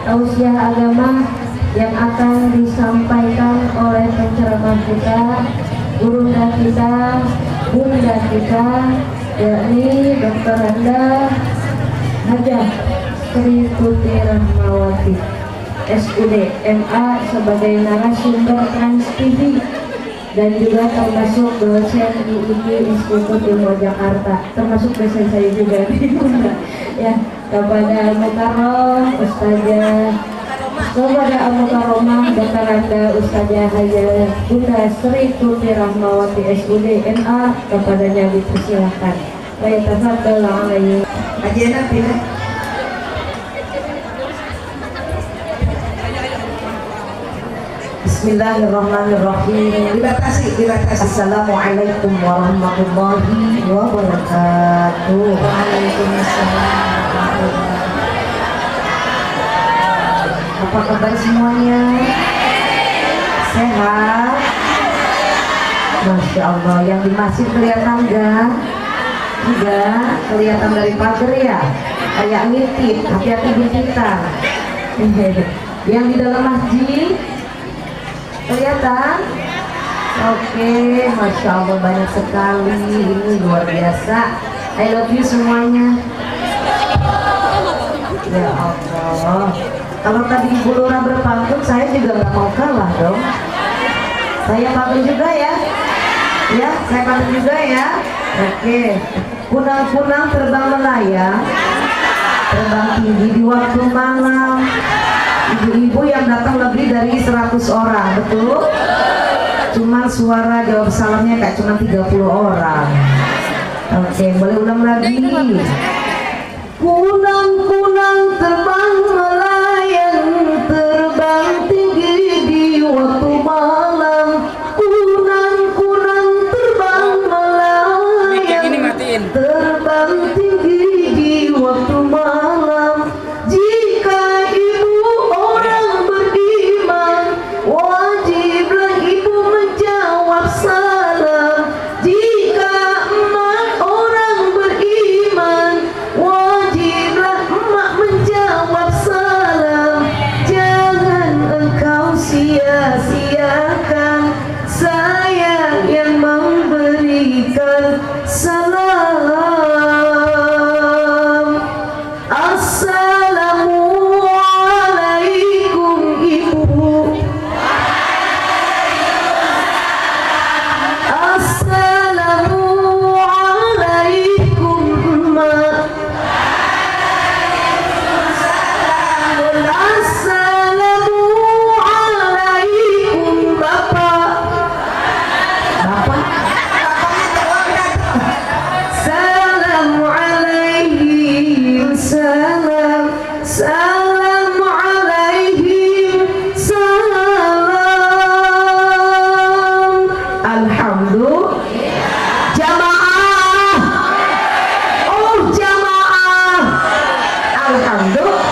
tausiah agama yang akan disampaikan oleh penceramah kita, gurunda kita, bunda kita, yakni Dr. Handa Hajah Sri Tuti Rahmawati SUD MA sebagai narasumber Trans TV dan juga termasuk dosen IIB Institut Ilmu Jakarta, termasuk dosen saya juga ya, kepada Mukarrom Ustazah, kepada Mukarromah Dr. Handa Ustazah Hajah Bunda Sri Tuti Rahmawati SUD MA, kepadanya dipersilahkan. Baik, tafadhol alaihi. Ajian pilih. Bismillahirrahmanirrahim. Dibatasi. Assalamualaikum warahmatullahi wabarakatuh. Waalaikumsalam. Apa kabar semuanya? Sehat? Masya Allah. Yang di masjid kelihatan enggak? Enggak, kelihatan dari pagar ya. Kayak ngintip, hati-hati bintitan. Yang di dalam masjid kelihatan? Oke, Masya Allah banyak sekali, ini luar biasa. I love you semuanya. Ya Allah, kalau tadi Ibu Lura berpantun, saya juga nggak mau kalah dong. Saya pantun juga ya. Ya, saya pantun juga ya. Oke, kunang-kunang terbang melayang, terbang tinggi di waktu malam. Ibu-ibu yang datang lebih dari 100 orang, betul? Cuman suara jawab salamnya kayak cuma 30 orang. Oke, boleh ulang lagi. Kunang-kunang terbang melayang, terbang tinggi di waktu malam. Kunang-kunang terbang melayang, terbang tinggi di waktu malam. Jika ibu orang beriman, wajiblah ibu menjawab salam. Jika emak orang beriman, wajiblah emak menjawab salam. Jangan engkau sia-siakan saya yang memberikan salam. Assalamualaikum ibu. Assalamualaikum emak. Assalamualaikum bapak. Assalamualaikum salam. Assalamualaikum salam. Alhamdulillah. Jamaah. Oh jamaah. Alhamdulillah.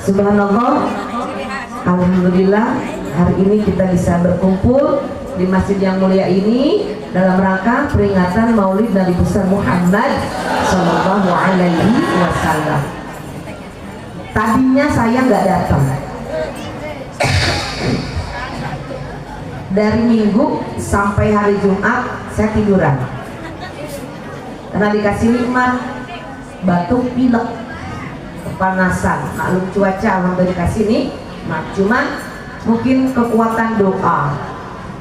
Subhanallah. Alhamdulillah. Hari ini kita bisa berkumpul di masjid yang mulia ini dalam rangka peringatan Maulid Nabi besar Muhammad Sallallahu Alaihi Wasallam. Tadinya saya nggak datang. Dari Minggu sampai hari Jumat saya tiduran. Karena dikasih nikmat batuk pilek, kepanasan. Maklum cuaca, alhamdulillah dikasih nikmat. Cuman mungkin kekuatan doa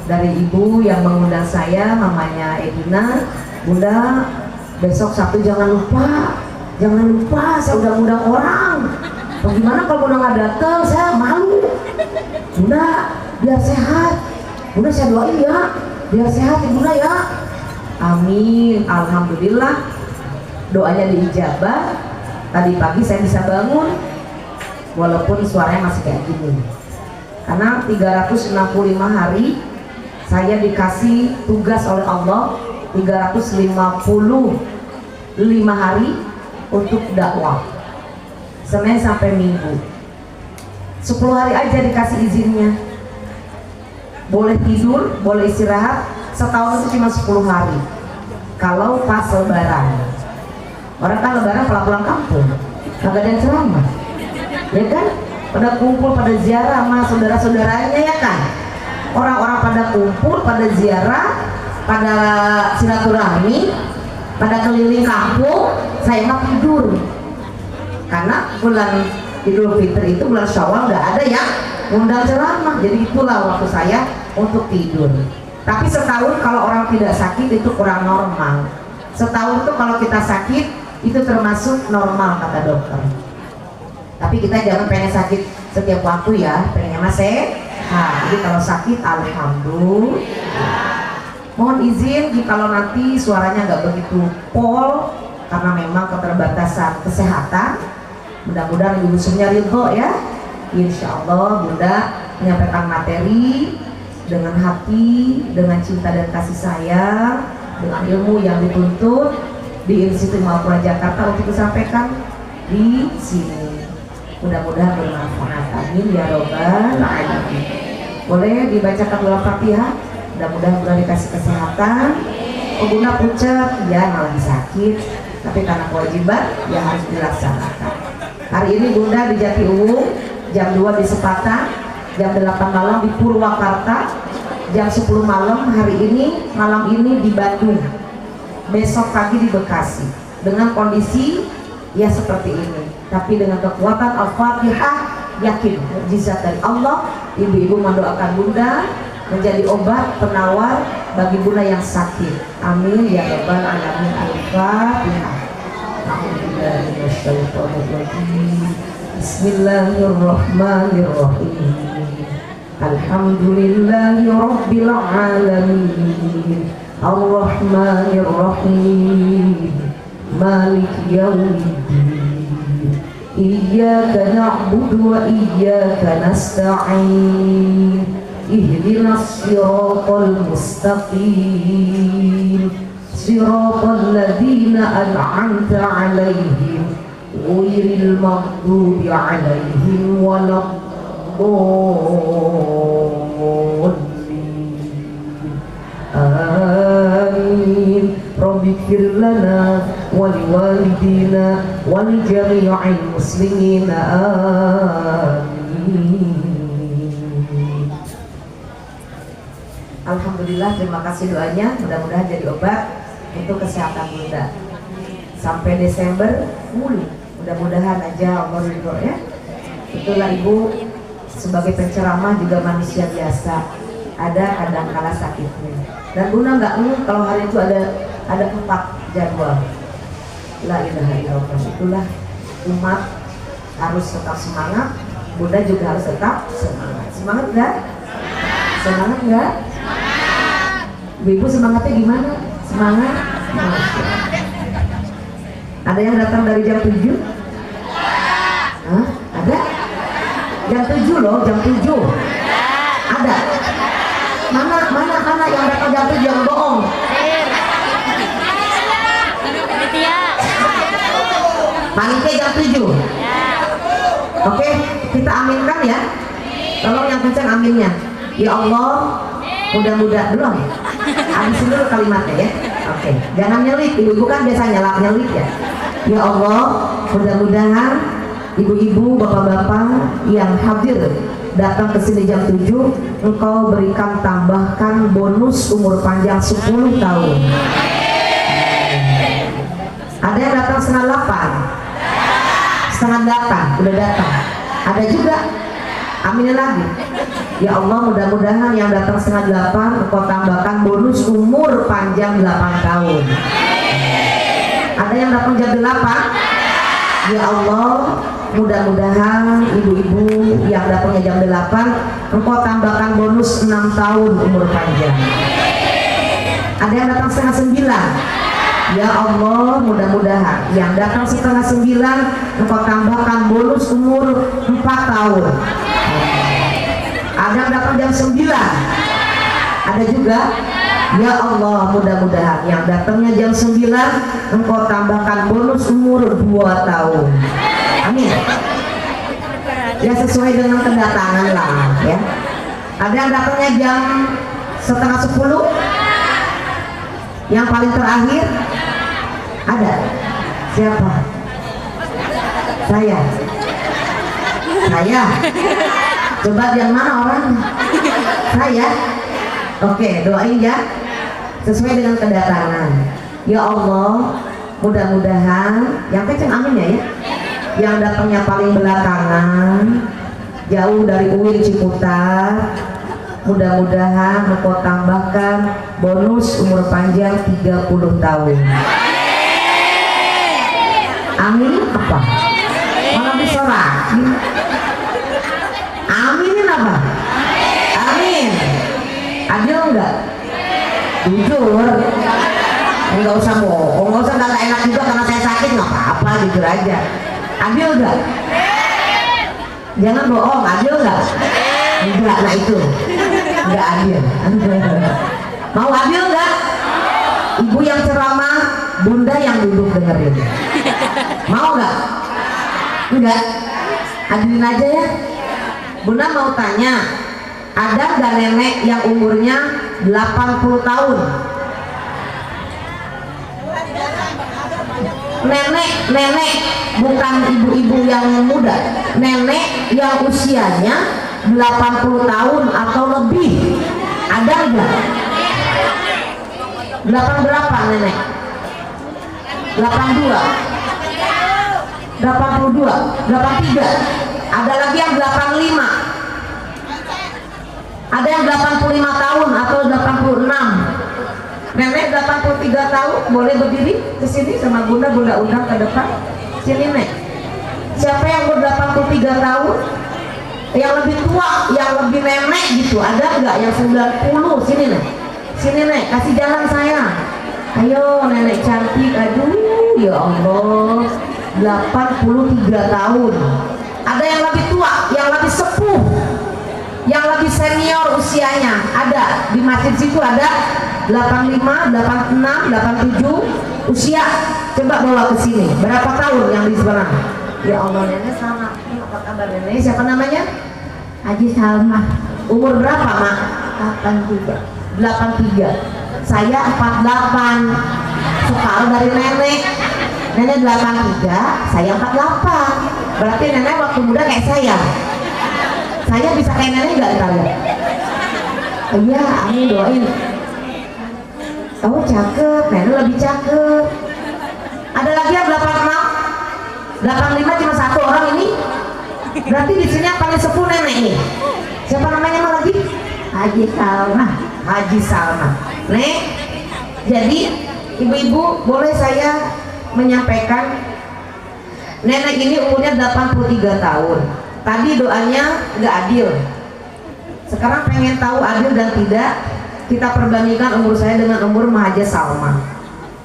dari ibu yang mengundang saya, mamanya Edina. Bunda, besok Sabtu jangan lupa saya udah ngundang orang. Bagaimana kalau Bunda nggak datang? Saya malu. Bunda, biar sehat. Bunda saya doain ya, biar sehat ya Bunda ya. Amin. Alhamdulillah doanya diijabah. Tadi pagi saya bisa bangun walaupun suaranya masih kayak gini, karena 365 hari saya dikasih tugas oleh Allah, 355 hari untuk dakwah, Senin sampai Minggu. 10 hari aja dikasih izinnya, boleh tidur, boleh istirahat. Setahun itu cuma 10 hari kalau pas lebaran. Orang kan lebaran pulang kampung, kagak ada yang ceramah. ya kan? Pada kumpul, pada ziarah sama saudara-saudaranya, ya kan? Orang-orang pada kumpul, pada ziarah, pada silaturahmi, pada keliling kampung, saya mah tidur. Karena bulan Idul Fitri itu bulan Syawal nggak ada yang undang ceramah, jadi itulah waktu saya untuk tidur. Tapi setahun kalau orang tidak sakit itu kurang normal. Setahun itu kalau kita sakit itu termasuk normal kata dokter. Tapi kita jangan pengen sakit setiap waktu ya, pengennya mah sehat. Jadi kalau sakit alhamdulillah. Mohon izin kalau nanti suaranya nggak begitu pol karena memang keterbatasan kesehatan. Mudah-mudahan Ibu Sumnya ridho ya. Insya Allah Bunda menyampaikan materi dengan hati, dengan cinta dan kasih sayang, dengan ilmu yang dituntut di Institut Al-Quran Jakarta untuk disampaikan di sini. Mudah-mudahan bermanfaat. Amin ya robbal alamin. Boleh dibacakan dalam Fatihah. Mudah-mudahan Bunda dikasih kesehatan. Oh Bunda pucat, ya malah sakit, tapi karena kewajiban ya harus dilaksanakan. Hari ini Bunda di Jati Uwung, jam 2 di Sepatan, jam 8 malam di Purwakarta, jam 10 malam malam ini di Bandung, besok pagi di Bekasi. Dengan kondisi ya seperti ini, tapi dengan kekuatan Al-Fatihah, yakin mukjizat dari Allah. Ibu-ibu mendoakan Bunda menjadi obat penawar bagi Bunda yang sakit. Amin ya rabbal alamin. Al-Fatihah. Bismillahirrahmanirrahim. Alhamdulillahi rabbil alamin. Ar-Rahmanir-Rahim. Maliki yaumiddin. Iyyaka na'budu wa iyyaka nasta'in. Ihdinas siratal mustaqim. Siratal ladzina an'amta 'alaihim ghairil maghdubi 'alaihim waladdallin. Amin. Rabbighfir lana wa liwalidina wa li jami'il muslimin. Amin. Alhamdulillah, terima kasih doanya. Mudah-mudahan jadi obat untuk kesehatan Bunda. Sampai Desember pulih. Mudah-mudahan aja Allah ridho ya. Itulah Ibu sebagai penceramah juga manusia biasa. Ada kadang-kala sakitnya. Dan Bunda nggak kalau hari itu ada 4 jadwal. La ilaha illallah. Itulah umat harus tetap semangat. Bunda juga harus tetap semangat. Semangat nggak? Semangat nggak? Ibu semangatnya gimana? Semangat? Ada yang datang dari jam 7? Hah? Ada? Jam 7 loh, jam 7. Ada? Mana yang datang jam 7 yang bohong? Panitia jam 7. Oke, kita aminkan ya. Tolong yang kencang aminnya. Ya Allah, mudah-mudahan belum. Habisin dulu kalimatnya ya. Oke, jangan nyelip. Ibu-ibu kan biasa nyelip ya. Ya Allah, mudah-mudahan ibu-ibu, bapak-bapak yang hadir datang ke sini jam 7, Engkau berikan tambahkan bonus umur panjang 10 tahun. Ada yang datang setengah 8, setengah 8 udah datang. Ada juga. Aminin lagi. Ya Allah, mudah-mudahan yang datang setengah 8 Engkau tambahkan bonus umur panjang 8 tahun. Ada yang datang jam 8? Ya Allah, mudah-mudahan ibu-ibu yang datangnya jam 8 Engkau tambahkan bonus 6 tahun umur panjang. Ada yang datang setengah 9? Ya Allah, mudah-mudahan yang datang setengah 9 Engkau tambahkan bonus umur 4 tahun. Ada yang datang jam 9? Ada juga? Ya Allah, mudah-mudahan yang datangnya jam 9 Engkau tambahkan bonus umur 2 tahun. Amin. Ya sesuai dengan kedatangan lah ya. Ada yang datangnya jam setengah 10? Yang paling terakhir? Ada? Siapa? Saya. saya. Coba yang mana orangnya? Saya. Oke, doain ya sesuai dengan kedatangan. Ya Allah, mudah-mudahan yang kenceng amin ya, yang datangnya paling belakangan jauh dari UIN Ciputat, mudah-mudahan engkau tambahkan bonus umur panjang 30 tahun. Amin apa? Malah disorakin. Aminin apa? Amin. Adil enggak? Jujur. Enggak usah bohong, enggak usah nggak enak juga karena saya sakit, nggak apa-apa, jujur aja. Adil enggak? Jangan bohong, adil enggak? Enggak, nah itu enggak adil. Mau adil enggak? Ibu yang ceramah, bunda yang duduk dengerin. Mau enggak? Enggak? Adilin aja ya. Bunda mau tanya, ada nggak nenek yang umurnya 80 tahun? Nenek bukan ibu-ibu yang muda, nenek yang usianya 80 tahun atau lebih, ada enggak? 8 berapa nenek? 82, 82, 83, ada lagi yang 85, ada yang 85 tahun atau 86. Nenek 83 tahun boleh berdiri ke sini sama bunda undang ke depan. Sini nek. Siapa yang ber 83 tahun? Yang lebih tua, yang lebih nenek gitu. Ada enggak yang 90? Sini nek. Sini nek, kasih jalan saya. Ayo nenek cantik. Aduh, ya Allah. 83 tahun. Ada yang lebih tua, yang lebih sepuh, yang lebih senior usianya. Ada di masjid situ, ada 85, 86, 87 usia. Coba bawa ke sini. Berapa tahun yang di sebelah? Ya Allah, nenek sama. Ini apa kabar nenek? Siapa namanya? Haji Salma. Umur berapa, Mak? 83. 83. Saya 48. Separuh dari nenek. Nenek 83, saya 48. Berarti nenek waktu muda kayak saya. Saya bisa kayak nenek nggak ntar ya? Iya, amin doain. Oh cakep, nenek lebih cakep. Ada lagi yang 86, 85 cuma satu orang ini. Berarti di sini yang paling sepuh nenek nih. Siapa namanya mah lagi? Haji Salma. Haji Salma. Nek, jadi ibu-ibu boleh saya menyampaikan nenek ini umurnya 83 tahun. Tadi doanya nggak adil. Sekarang pengen tahu adil dan tidak. Kita perbandingkan umur saya dengan umur Haji Salma.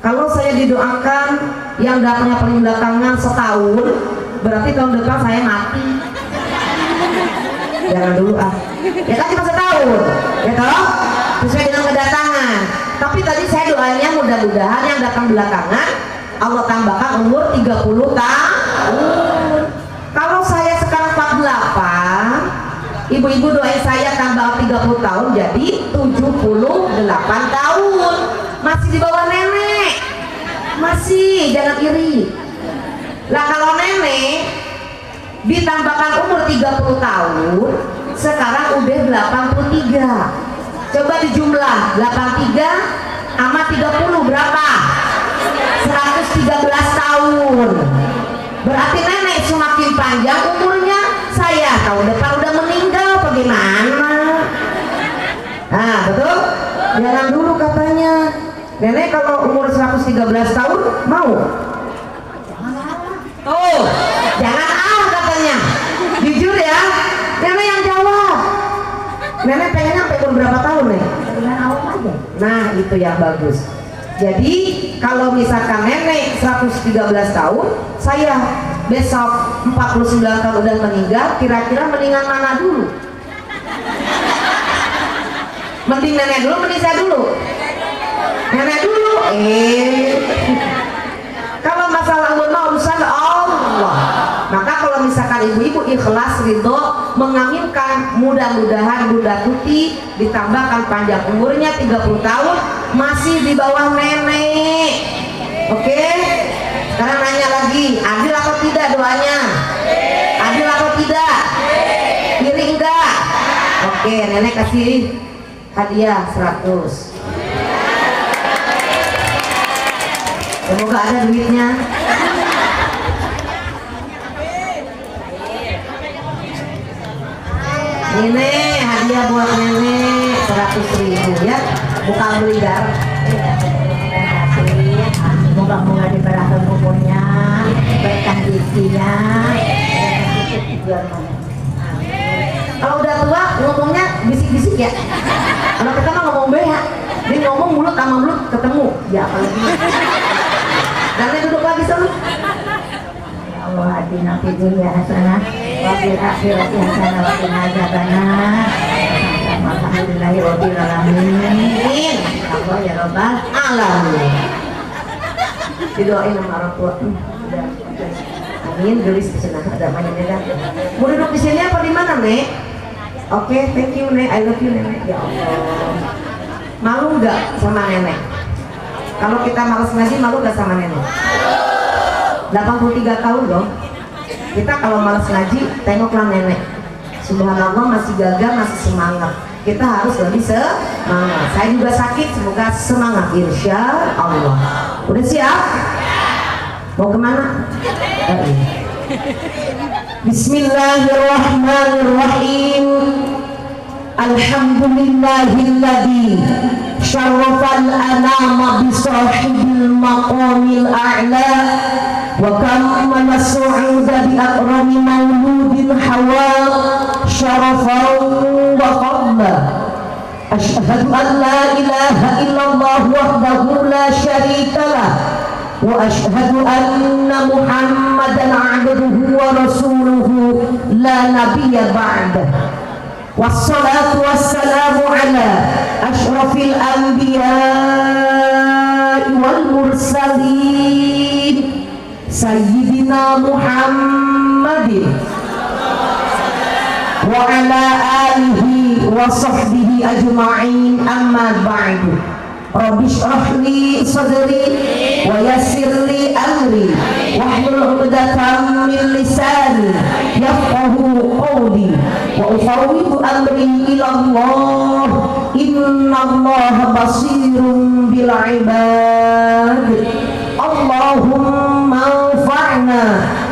Kalau saya didoakan yang datangnya paling belakangan setahun, berarti tahun depan saya mati. Jangan dulu ah. Ya kan cuma setahun, ya toh? Sesuai dengan kedatangan. Tapi tadi saya doanya mudah-mudahan yang datang belakangan Allah tambahkan umur 30 tahun. Kalau saya sekarang 48, ibu-ibu doain saya tambah 30 tahun jadi 78 tahun. Masih di bawah nenek. Masih, jangan iri. Lah kalau nenek ditambahkan umur 30 tahun, sekarang udah 83. Coba dijumlah 83 sama 30 berapa? 113 tahun. Berarti nenek semakin panjang umurnya. Saya tahun depan udah meninggal bagaimana? Nah betul? Jangan dulu katanya. Nenek kalau umur 113 tahun mau? Oh, jangan katanya. Jujur ya, nenek yang jawab. Nenek pengennya sampai umur berapa tahun nih? Nah itu yang bagus. Jadi kalau misalkan nenek 113 tahun, saya besok 49 tahun udah meninggal, kira-kira mendingan mana dulu? Mending nenek dulu, mending saya dulu? Nenek dulu. Kalau masalah umur urusan Allah. Maka kalau misalkan ibu-ibu ikhlas ridho mengaminkan, mudah-mudahan Bunda Tuti ditambahkan panjang umurnya 30 tahun masih di bawah nenek. Oke? Sekarang nanya lagi, adil atau tidak doanya? Adil atau tidak? Oke, nenek kasih hadiah 100. Semoga ada duitnya. Nenek, hadiah buat nenek 100.000 ya. Bukan beredar. Moga-moga diberkahi umurnya, berkah rezekinya. Kalau udah tua ngomongnya bisik-bisik ya. Kalau kita mah ngomong BH, dia ngomong mulut sama mulut ketemu. Ya apalagi. Nanti duduk lagi sana. Ya Allah, atina fid dunya hasanah wa fil akhirati hasanah wa qina adzabannar. Alhamdulillahirabbil alamin. Allah ya rabbal Alamin. Didoain sama orang tua. Udah. Amin. Gelis di sana ada mainnya dah. Mau duduk di sini apa di mana, Nek? Oke, thank you, Nek. I love you, Nenek. Ya Allah. Malu nggak sama nenek? Kalau kita malas ngaji, malu nggak sama nenek? 83 tahun loh. Kita kalau malas ngaji, tengoklah nenek. Subhanallah, masih gagah, masih semangat. Kita harus lebih semangat. Saya juga sakit, semoga semangat insya Allah. Udah siap? Mau kemana? Bismillahirrahmanirrahim. Alhamdulillahilladzi syarrafal anama bisahibil maqamil a'la wa kammala su'uda bi akrami mauludin hawa syarafan wa fadla. Asyhadu an la ilaha illallah wahdahu la syarika lah wa asyhadu anna muhammadan abduhu wa rasuluhu la nabiyya ba'dah. Wassalatu wassalamu ala asyrafil anbiya wal mursalin sayyidina Muhammadin wa ala alihi wa sahbihi ajma'in, amma ba'du. Rabbi shrah li sadri wa yassir li amri wahlul 'uqdatam min lisani yafqahu qawli wa ufawwidu amri ila Allah innallaha basirun bil ibad. Allahumma anfa'na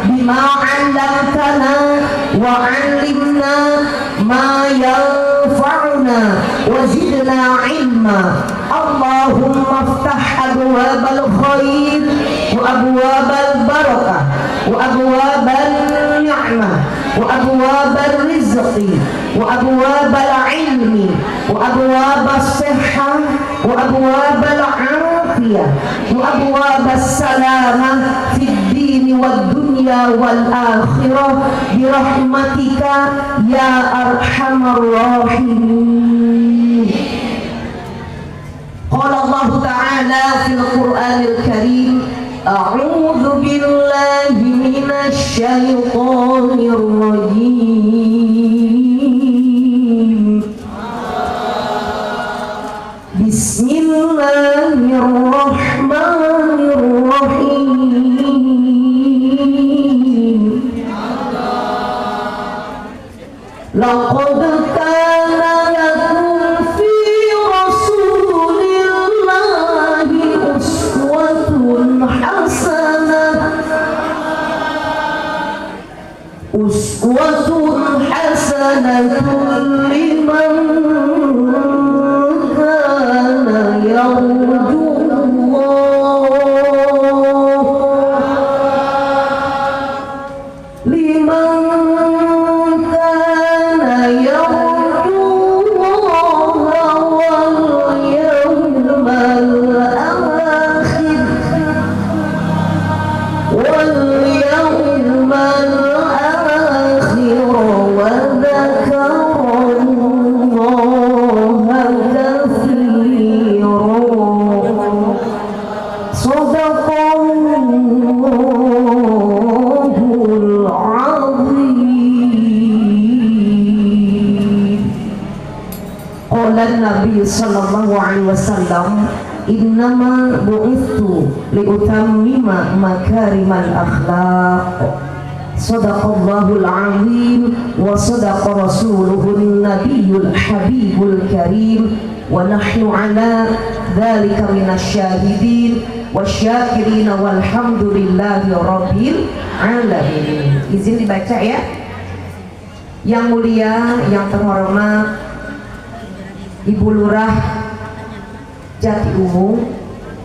bima 'allamtana wa 'allimna ma yanfa'una wa zidna 'ilma. Allahumma aftah abwabal khair wa abwabal barakah wa abwabal ni'mah wa abwabal rizqi wa abwabal ilmi wa abwabal sihhah wa abwabal afiyah wa abwabal salamah fid din wad dunya wal akhirah bi rahmatika ya arhamar rahimin. Qala Allah Ta'ala fil Qur'anil Karim, a'udzu billahi minasy syaithanir rajim. Bismillahirrahmanirrahim. Laqad kana lakum fi rasulillahi uswatun hasanatun liman kana yarju Nabi sallallahu alaihi wasallam, innama bu'ithu liutammima makarimal akhlaq. Sadaqallahul azim wa wa sadaqa rasuluhun nabiyul habibul karim wa nahnu ala dzalika minasyahidin wasyakirin walhamdulillahi rabbil alamin. Izin dibaca ya. Yang mulia, yang terhormat Ibu Lurah Jati Umu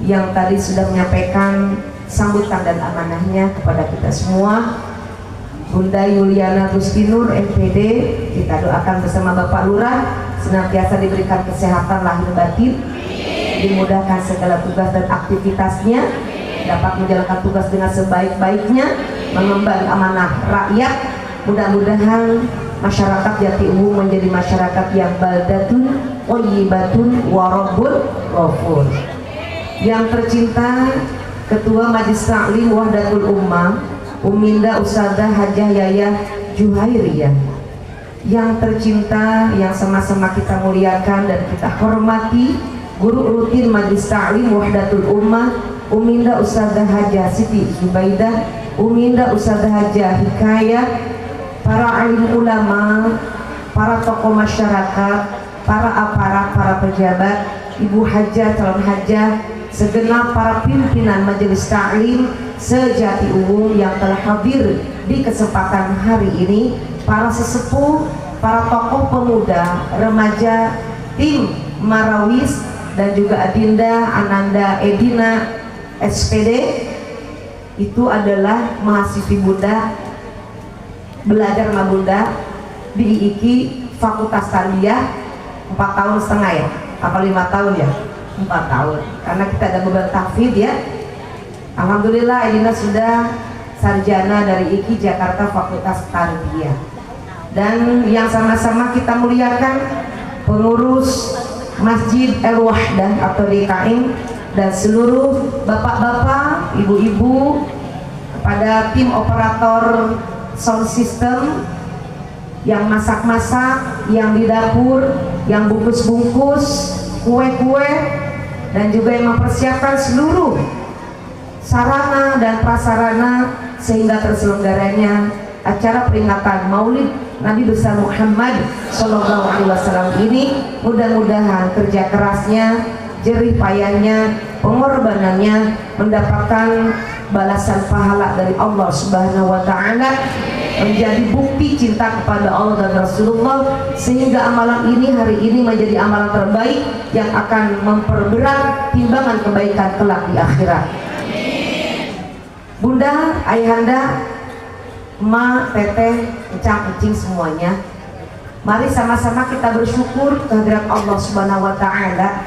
yang tadi sudah menyampaikan sambutan dan amanahnya kepada kita semua, Bunda Yuliana Gustinur MPD, kita doakan bersama Bapak Lurah senantiasa diberikan kesehatan lahir batin, dimudahkan segala tugas dan aktivitasnya, dapat menjalankan tugas dengan sebaik-baiknya, mengemban amanah rakyat. Mudah-mudahan masyarakat Jati Umu menjadi masyarakat yang baldatun thayyibatun wa rabbun ghafur. Yang tercinta Ketua Majelis Taklim Wahdatul Ummah Uminda Ustadzah Hajah Yayah Juhairiyah. Yang tercinta, yang sama-sama kita muliakan dan kita hormati, Guru Rutin Majelis Taklim Wahdatul Ummah Uminda Ustadzah Hajah Siti Zubaidah, Uminda Ustadzah Hajah Hikayah, para alim ulama, para tokoh masyarakat, para aparat, para pejabat, ibu hajah, calon hajah, segenap para pimpinan Majelis Taklim se-Jati Umu yang telah hadir di kesempatan hari ini, para sesepuh, para tokoh pemuda, remaja, tim Marawis, dan juga Adinda, Ananda, Edina, SPD. Itu adalah mahasiswi Bunda, belajar sama Bunda di IIKI Fakultas Tarbiyah 4,5 tahun ya, apa 5 tahun ya? 4 tahun, karena kita ada beban tahfidz ya. Alhamdulillah Edina sudah sarjana dari IIKI Jakarta Fakultas Tarbiyah. Dan yang sama-sama kita muliakan pengurus Masjid El Wahdah atau DKM dan seluruh bapak-bapak, ibu-ibu, pada tim operator sound system yang masak-masak, yang di dapur, yang bungkus-bungkus kue-kue, dan juga yang mempersiapkan seluruh sarana dan prasarana sehingga terselenggaranya acara peringatan Maulid Nabi besar Muhammad SAW ini. Mudah-mudahan kerja kerasnya, jerih payahnya, pengorbanannya mendapatkan balasan pahala dari Allah Subhanahu wa Ta'ala, menjadi bukti cinta kepada Allah dan Rasulullah, sehingga amalan ini hari ini menjadi amalan terbaik yang akan memperberat timbangan kebaikan kelak di akhirat. Bunda, ayahanda, emak, teteh, encang-encing semuanya, mari sama-sama kita bersyukur kehadirat Allah Subhanahu wa Ta'ala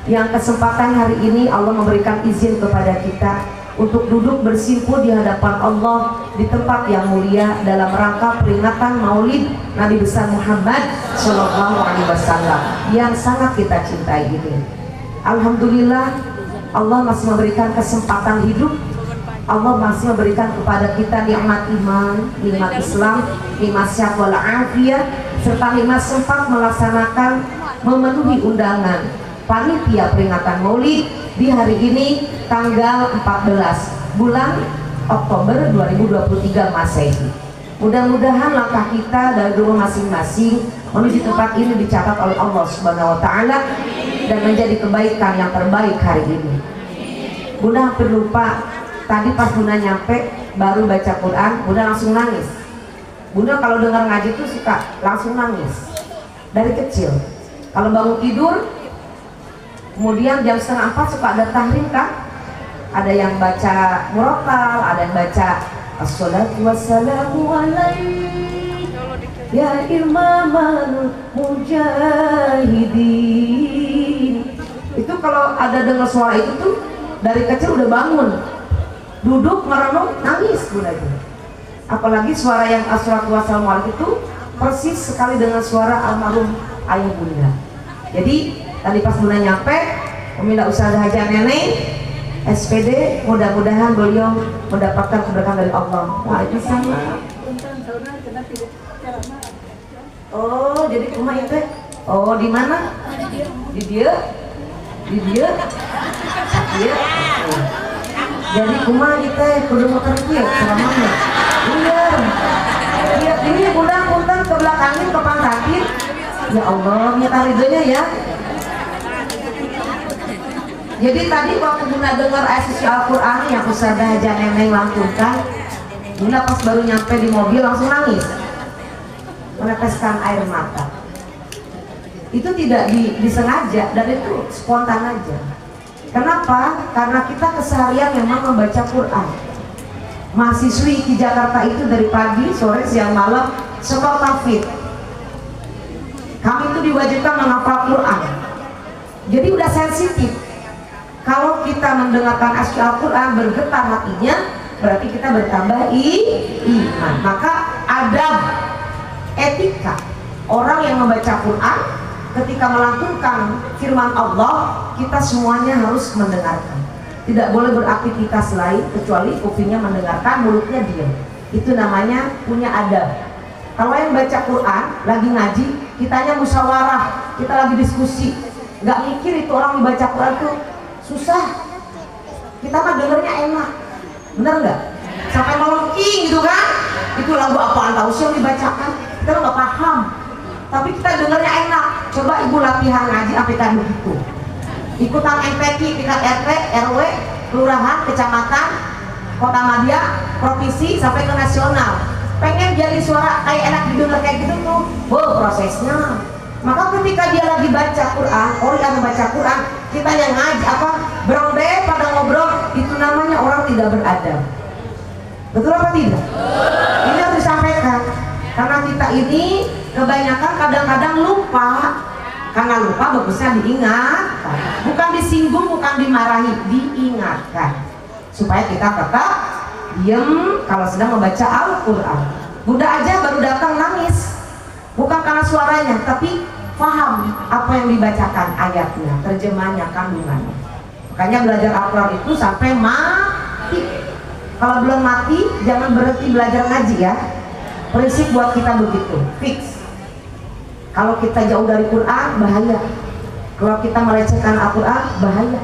yang kesempatan hari ini Allah memberikan izin kepada kita untuk duduk bersimpuh di hadapan Allah di tempat yang mulia dalam rangka peringatan Maulid Nabi besar Muhammad SAW yang sangat kita cintai ini. Alhamdulillah Allah masih memberikan kesempatan hidup, Allah masih memberikan kepada kita nikmat iman, nikmat Islam, nikmat sehat walafiat, serta nikmat sempat melaksanakan memenuhi undangan panitia peringatan Maulid di hari ini tanggal 14 bulan Oktober 2023 Masehi. Mudah-mudahan langkah kita dari rumah masing-masing menuju tempat ini dicatat oleh Allah Subhanahu wa Ta'ala dan menjadi kebaikan yang terbaik hari ini. Bunda hampir lupa, tadi pas Bunda nyampe baru baca Quran, Bunda langsung nangis. Bunda kalau dengar ngaji tuh suka langsung nangis dari kecil. Kalau bangun tidur, kemudian jam 3:30 suka ada tahrim kan? Ada yang baca murotal, ada yang baca assalatu wassalamu alaik ya imaman mujahidin. Itu kalau ada dengar suara itu tuh dari kecil udah bangun, duduk merenung nangis Bunda itu. Apalagi suara yang assalatu wassalamu alaik itu persis sekali dengan suara almarhum ayah Bunda. Jadi tadi pas Bunda nyampe, Uminda Ustadzah Hajah Nenek SPD, mudah-mudahan beliau mendapatkan keberkahan dari Allah. Waalaikumsalam. Oh, jadi rumah itu? Oh, di mana? Di dia? Di dia? Dia? Jadi rumah kita kudu makan dia, selamanya. Iya. Iya, ini Bunda Ya Allah, minta ridhonya ya. Jadi tadi waktu Bunda dengar ayat suci Al-Quran yang Ustazah Haja Neneng lantunkan, Bunda pas baru nyampe di mobil langsung nangis, meneteskan air mata. Itu tidak disengaja dan itu spontan aja. Kenapa? Karena kita keseharian memang membaca Quran. Mahasiswi di Jakarta itu dari pagi, sore, siang, malam sekolah tahfidz. Kami itu diwajibkan menghafal Quran. Jadi udah sensitif. Kalau kita mendengarkan asyik Al-Quran bergetar hatinya, berarti kita bertambah iman. Maka adab, etika orang yang membaca Quran ketika melantunkan firman Allah, kita semuanya harus mendengarkan. Tidak boleh beraktivitas lain kecuali kupingnya mendengarkan, mulutnya diam. Itu namanya punya adab. Kalau yang baca Quran lagi ngaji, kitanya musyawarah, kita lagi diskusi, nggak mikir itu orang membaca Quran tuh susah. Kita mah dengernya enak, bener nggak? Sampai melengking gitu kan? Itu lagu apaan tahu sih yang dibacakan? Kita nggak paham. Tapi kita dengernya enak. Coba ibu latihan ngaji sampai kayak begitu. Ikutan MPK tingkat RT, RW, kelurahan, kecamatan, kota madya, provinsi sampai ke nasional. Pengen jadi suara kayak enak didengar kayak gitu tuh, prosesnya. Maka ketika dia lagi baca Quran, orang yang membaca Quran, kita yang ngaji apa, berongde pada ngobrol, itu namanya orang tidak beradab. Betul apa tidak? Ini harus disampaikan. Karena kita ini kebanyakan kadang-kadang lupa. Karena lupa bagusnya diingatkan, bukan disinggung, bukan dimarahi, diingatkan supaya kita tetap diam kalau sedang membaca Al-Quran. Bunda aja baru datang nangis, bukan karena suaranya, tapi paham apa yang dibacakan, ayatnya, terjemahnya, kandungannya. Makanya belajar Al-Quran itu sampai mati. Kalau belum mati, jangan berhenti belajar ngaji ya. Prinsip buat kita begitu, fix. Kalau kita jauh dari Quran, bahaya. Kalau kita melecehkan Al-Quran, bahaya.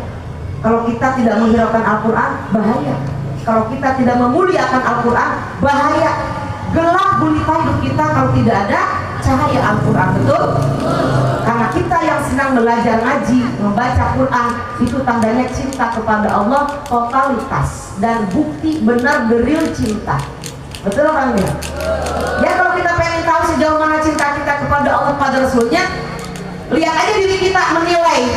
Kalau kita tidak menghiraukan Al-Quran, bahaya. Kalau kita tidak memuliakan Al-Quran, bahaya. Gelap gulita hidup kita kalau tidak ada cahaya Al-Quran, betul? Karena kita yang sedang belajar ngaji, membaca Quran, itu tandanya cinta kepada Allah totalitas dan bukti benar real cinta. Betul kan ya? Ya kalau kita pengen tahu sejauh mana cinta kita kepada Allah, pada Rasulnya, lihat aja diri kita, menilai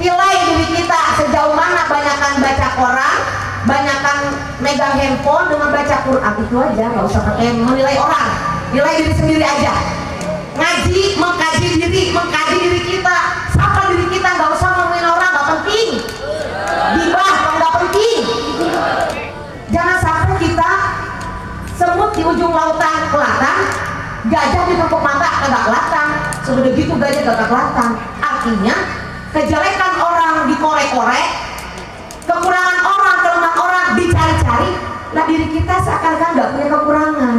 diri kita sejauh mana. Banyakan baca Quran, banyakan megang handphone dengan baca Quran, itu aja. Nggak usah pakai menilai orang, nilai diri sendiri aja. Ngaji, mengkaji diri kita, sapa diri kita, nggak usah ngomongin orang, nggak penting. Gibah, nggak penting. Jangan sampai kita semut di ujung lautan kelihatan, gajah di tepuk mata kagak kelihatan. Sebegitu gitu gajah kagak kelihatan. Artinya kejelekan orang dikorek-korek, kekurangan orang, kelemahan orang dicari-cari. Nah diri kita seakan-akan nggak punya kekurangan.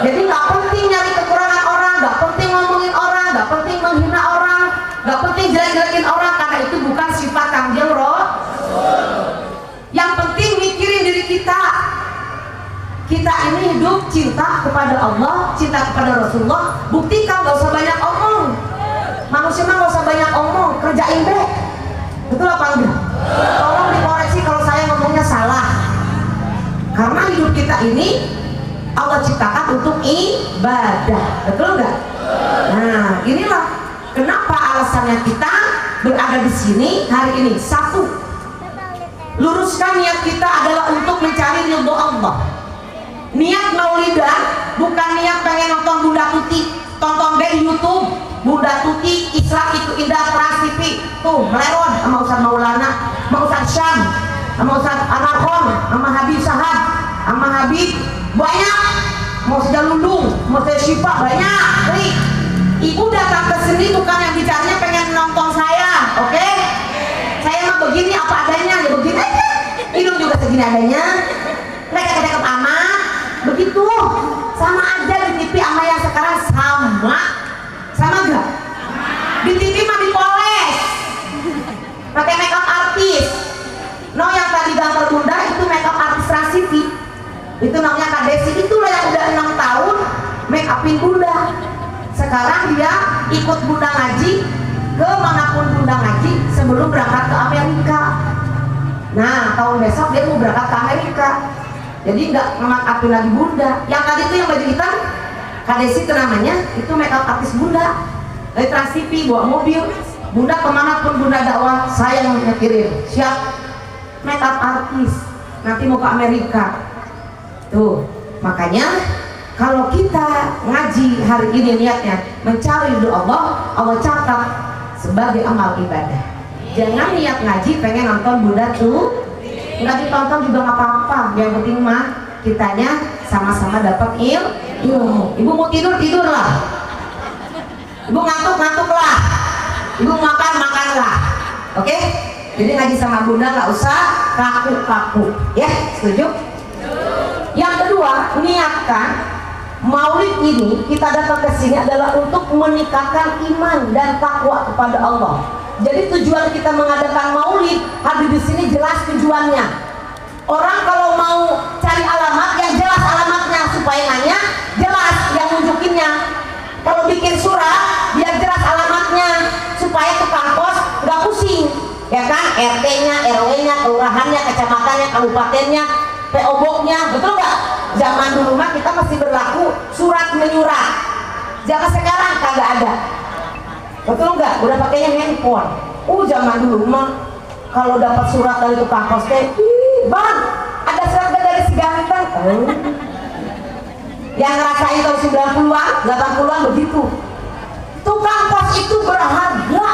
Jadi nggak penting nyari kekurangan orang, nggak penting ngomongin orang, nggak penting menghina orang, nggak penting jelek-jelekin orang, karena itu bukan sifat Kangjeng Rasul. Yang penting mikirin diri kita. Kita ini hidup cinta kepada Allah, cinta kepada Rasulullah. Buktikan, gak usah banyak omong. Manusia mah gak usah banyak omong, kerjain deh. Betul apa enggak? Tolong dikoreksi kalau saya ngomongnya salah. Karena hidup kita ini Allah ciptakan untuk ibadah. Betul enggak? Nah, inilah kenapa alasannya kita berada di sini hari ini. Satu, luruskan niat kita adalah untuk mencari ridho Allah. Niat maulidan bukan niat pengen nonton Bunda Tuti, tonton di YouTube Bunda Tuti Islam itu indah Trans TV tuh meleron sama Ustaz Maulana, sama Ustaz Syam, sama Ustaz Anarhon, sama Habib Sahab, sama Habib banyak, mau Ustaz Lulung, mau Ustaz Syifa banyak. Jadi ibu datang ke sini bukan yang bicaranya pengen nonton saya, oke? Saya mah begini apa adanya, ya begini aja. Hidung juga segini adanya. Mereka cakep amat. Begitu, sama aja di TV sama yang sekarang sama gak? Di TV mah dipoles, pakai makeup artis. No yang tadi gambar Bunda itu makeup artis Trans TV, itu namanya Kak Desi, itulah yang udah 6 tahun make upin Bunda. Sekarang dia ikut bunda ngaji ke manapun bunda ngaji sebelum berangkat ke Amerika. Nah, tahun besok dia mau berangkat ke Amerika. Jadi nggak ngemak-api lagi bunda. Yang tadi itu yang baju hitam, Kadesi itu namanya, itu makeup artis bunda. Dari Trans TV bawa mobil, bunda kemanapun bunda dakwah, saya yang nyetirin. Siap, makeup artis. Nanti mau ke Amerika. Tuh, makanya kalau kita ngaji hari ini niatnya mencari ridho Allah, Allah catat sebagai amal ibadah. Jangan niat ngaji pengen nonton bunda tuh, nggak ditonton juga nggak apa-apa. Yang penting mah kitanya sama-sama dapat ilmu. Ibu mau tidur lah, ibu ngantuk lah, ibu makan lah. Oke? Jadi ngaji sama bunda nggak usah kaku-kaku, ya? Setuju? Yang kedua, niatkan Maulid ini kita datang ke sini adalah untuk meningkatkan iman dan takwa kepada Allah. Jadi tujuan kita mengadakan Maulid hadir di sini jelas tujuannya. Orang kalau mau cari alamat yang jelas alamatnya, supaya nanya jelas yang nunjukinnya. Kalau bikin surat biar jelas alamatnya, supaya tukang pos nggak pusing, ya kan? RT-nya, RW-nya, kelurahannya, kecamatannya, kabupatennya, PO Box-nya, betul nggak? Zaman dulu mah kita masih berlaku surat menyurat. Zaman sekarang kagak ada. Betul nggak? Udah pakainya handphone. Zaman dulu mah kalau dapat surat dari tukang pos teh, bang, ada surat dari si ganteng. Yang ngerasain tahun 90-an, 80-an begitu. Tukang pos itu berharga.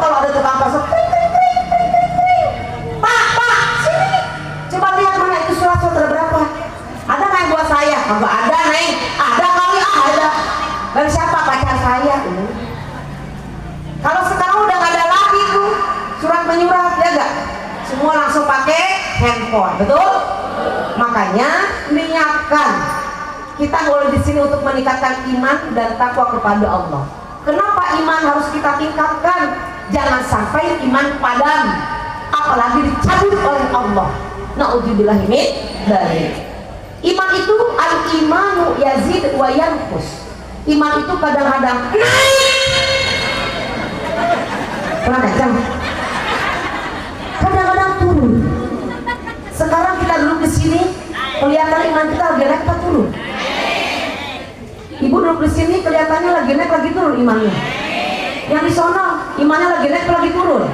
Kalau ada tukang pos, Pak, sini. Coba lihat mana itu surat-surat berapa. Ada nggak yang buat saya? Kagak ada, Neng. Ada kali, ada. Dari siapa? Pacar saya. Kalau sekarang udah nggak ada lagi tuh surat menyurat, ya nggak? Semua langsung pakai handphone, betul? Makanya niatkan kita boleh di sini untuk meningkatkan iman dan takwa kepada Allah. Kenapa iman harus kita tingkatkan? Jangan sampai iman padam, apalagi dicabut oleh Allah. Na'udzubillahi min dzalik. Iman itu al-imanu yazid wa yanqus. Iman itu kadang-kadang naik, kadang-kadang turun. Sekarang kita duduk di sini, kelihatan iman kita lagi naik atau turun? Ibu duduk di sini, kelihatannya lagi naik, lagi turun imannya. Yang di sono, imannya lagi naik, lagi turun.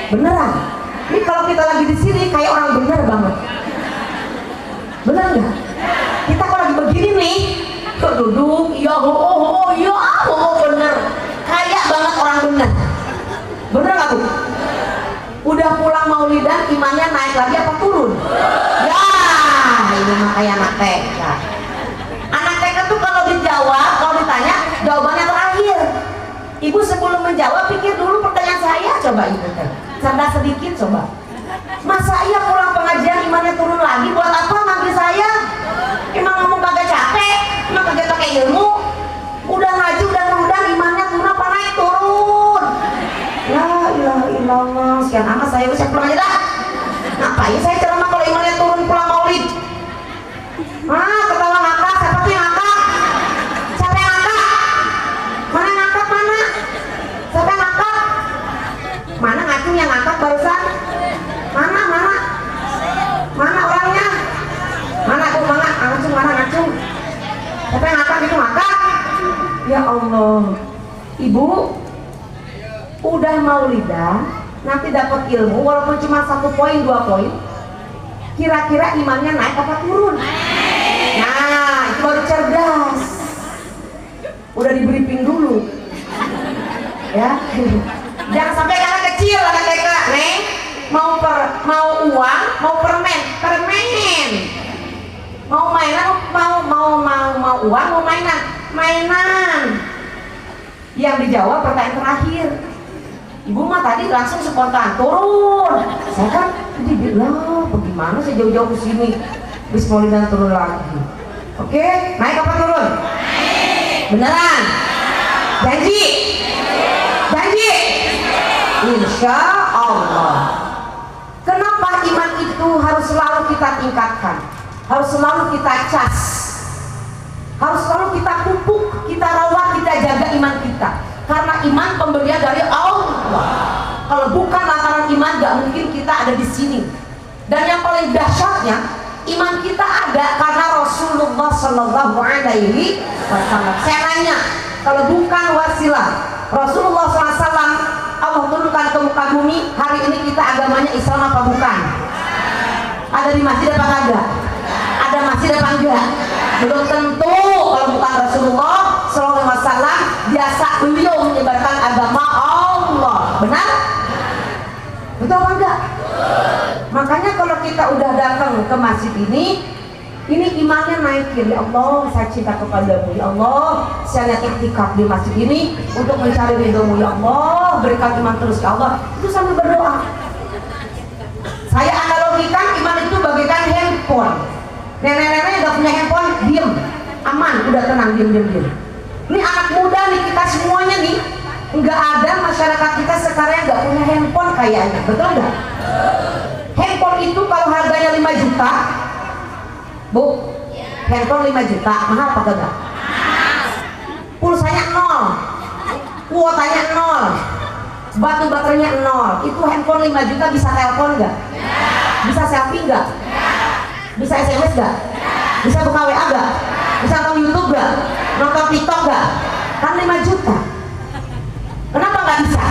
Beneran? Ini kalau kita lagi di sini kayak orang bener banget. Bener nggak? Kita kalau lagi begini nih, duduk, ya bener. Kayak banget orang bener. Bener nggak Bu? Udah pulang maulidan, imannya naik lagi apa turun? Ya, ini mah kayak anak TK. Anak TK tuh kalau dijawab, kalau ditanya, jawabannya terakhir. Ibu sebelum menjawab, pikir dulu pertanyaan saya. Coba ibu teh, cerdas sedikit coba. Masa iya pulang pengajian imannya turun lagi? Buat apa ngambil saya? Emang ngomong kagak capek? Emang kagak pakai ilmu? Udah ngaji, udah ngeludan, imannya turun apa naik? Turun. La ilaha illallah. Sekian amat saya pulang aja dah. Ngapain saya ceramah kalau imannya turun pulang maulid? Ketawa ngakak, siapa tuh yang ngakak? Siapa yang ngakak? Mana yang ngakak mana? Siapa yang ngakak? Mana ngacung yang ngakak barusan? Mana orangnya? Mana Bu, mana? Ngacung, mana ngacung? Siapa yang ngakak itu ngakak? Ya Allah. Ibu udah maulidan, nanti dapat ilmu walaupun cuma 1 poin 2 poin, kira-kira imannya naik apa turun? Nah, itu baru cerdas. Udah di briefing dulu, ya. Jangan sampai anak kecil, anak TK, Neng, mau uang, mau permen, mau mainan, mau uang, mau mainan. Yang dijawab pertanyaan terakhir. Ibu mah tadi langsung spontan turun. Saya kan dibilang bagaimana saya jauh-jauh ke sini, bis maulidan turun lagi. Oke, naik apa turun? Beneran? Janji? Insya Allah. Kenapa iman itu harus selalu kita tingkatkan? Harus selalu kita cas? Harus selalu kita kita rawat, kita jaga iman kita. Karena iman pemberian dari Allah. Kalau bukan lantaran iman, gak mungkin kita ada di sini. Dan yang paling dahsyatnya, iman kita ada karena Rasulullah Shallallahu Alaihi Wasallam. Saya nanya, kalau bukan wasilah Rasulullah SAW, Allah turunkan ke muka bumi, hari ini kita agamanya Islam apa bukan? Ada di masjid apa kagak? Ada masjid apa enggak? Belum tentu. Kalau bukan Rasulullah SAW, biasa beliau menyebarkan agama Allah. Benar? Betul apa enggak? Makanya kalau kita udah datang ke masjid ini imannya naikin. Ya Allah, saya cinta kepadamu. Ya Allah, saya iktikaf di masjid ini untuk mencari ridhomu. Ya Allah, berikan iman terus. Ya Allah, itu sambil berdoa. Saya analogikan iman itu bagaikan handphone. Nenek-nenek gak punya handphone, diem, aman, udah tenang, diem. Ini anak muda nih, kita semuanya nih, nggak ada masyarakat kita sekarang yang nggak punya handphone kayaknya, betul nggak? Handphone itu kalau harganya 5 juta, Bu, handphone 5 juta, mahal apa enggak? Pulsanya 0, kuotanya 0, batu baterainya 0, itu handphone 5 juta bisa telepon nggak? Bisa selfie nggak? Bisa SMS nggak? Bisa buka WA nggak? Bisa nonton YouTube nggak? Nonton TikTok nggak? Kan 5 juta. Kenapa nggak bisa?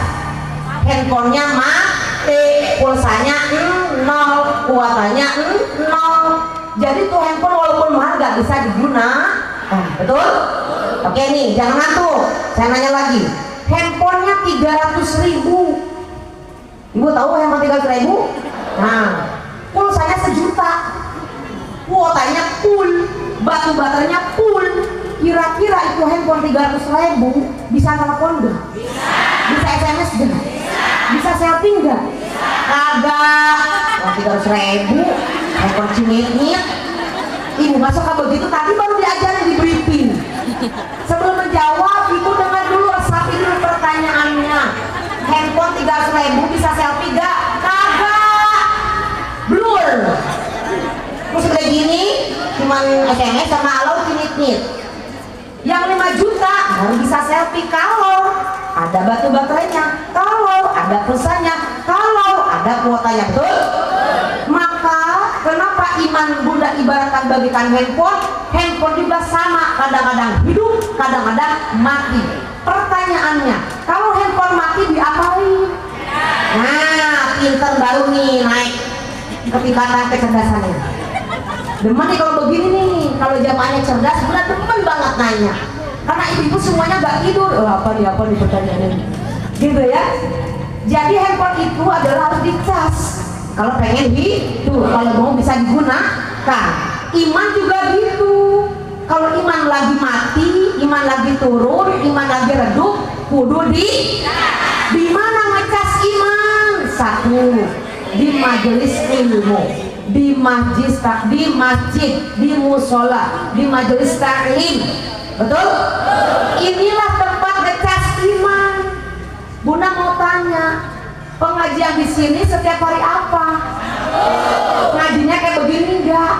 Handphonenya mati, pulsanya 0, kuotanya 0. Jadi tuh handphone walaupun mahal nggak bisa digunakan, betul? Oke nih, jangan ngantuk. Saya nanya lagi. Handphonenya 300.000. Ibu tahu handphone 300.000? Nah, pulsanya 1 juta, kuotanya full, batu baterainya full. Kira-kira itu handphone 300.000 bisa telepon nggak? Bisa SMS nggak? Bisa selfie nggak? Kagak. 300.000 handphone cimit-nyit. Ibu masuk ke begitu tadi baru diajarin di briefing. Sebelum menjawab, ibu dengar dulu, resapi dulu pertanyaannya. Handphone 300.000 bisa selfie nggak? Kagak. Blur. Terus kayak gini, cuman SMS sama halo cimit-nyit. Yang 5 juta baru bisa selfie kalau ada batu baterainya, kalau ada pulsanya, kalau ada kuotanya, betul? Maka kenapa iman Bunda ibaratkan bagikan handphone? Handphone juga sama, kadang-kadang hidup, kadang-kadang mati. Pertanyaannya, kalau handphone mati diapain? Nah, pinter baru nih naik ketingkatan kecerdasannya. Demen nih kalau begini nih, kalau zamannya cerdas, benar demen banget nanya. Karena ibu semuanya gak tidur. Oh, apa nih pertanyaannya? Gitu ya. Jadi handphone itu adalah harus dicas. Kalau pengen hidup, kalau mau bisa digunakan. Iman juga gitu. Kalau iman lagi mati, iman lagi turun, iman lagi redup, kudu di mana ngecas iman? 1, di majelis ilmu, di masjid, di musola, di majelis taklim, betul? Inilah tempat ngecas iman. Bunda mau tanya, pengajian di sini setiap hari apa? Ngajinya kayak begini enggak?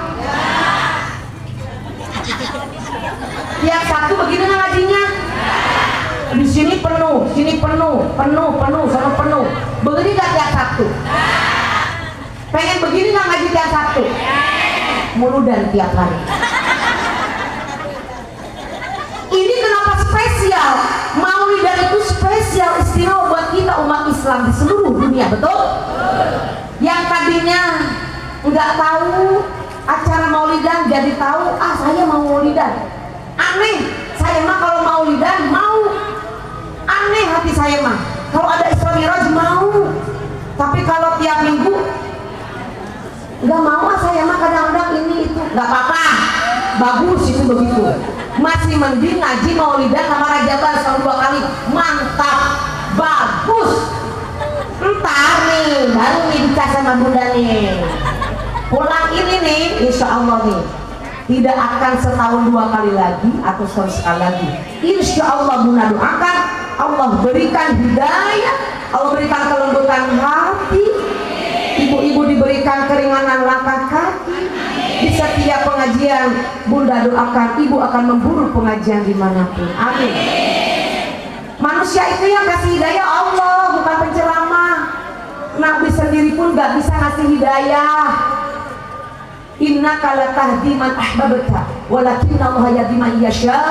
Tiap Sabtu begini nggak ngajinya? Di sini penuh, sana penuh. Begini nggak tiap Sabtu? Pengen begini nggak ngaji tiap Sabtu? Mulu dan tiap hari. Ini kenapa spesial? Maulidan itu spesial, istimewa buat kita umat Islam di seluruh dunia, betul? Yang tadinya nggak tahu acara maulidan jadi tahu, saya mau maulidan. Aneh, saya mah kalau maulidan mau. Aneh hati saya mah. Kalau ada Isra Miraj mau. Tapi kalau tiap minggu nggak mau, saya mah kadang-kadang ini itu. Nggak apa-apa, bagus itu begitu. Masih mending ngaji maulidan sama Raja Bas kalau 2 kali. Mantap, bagus. Entar nih, baru nih dicas sama Bunda nih. Pulang ini nih, insya Allah nih tidak akan setahun 2 kali lagi atau sekali lagi. Insya Allah Bunda doakan Allah berikan hidayah, Allah berikan kelembutan hati, ibu-ibu diberikan keringanan langkah kaki, setiap pengajian Bunda doakan ibu akan memburu pengajian dimanapun. Amin. Manusia itu yang kasih hidayah Allah, bukan penceramah. Nabi sendiri pun gak bisa ngasih hidayah. Innaka latahdi man ahbabta walakinna Allah yahdi man yasha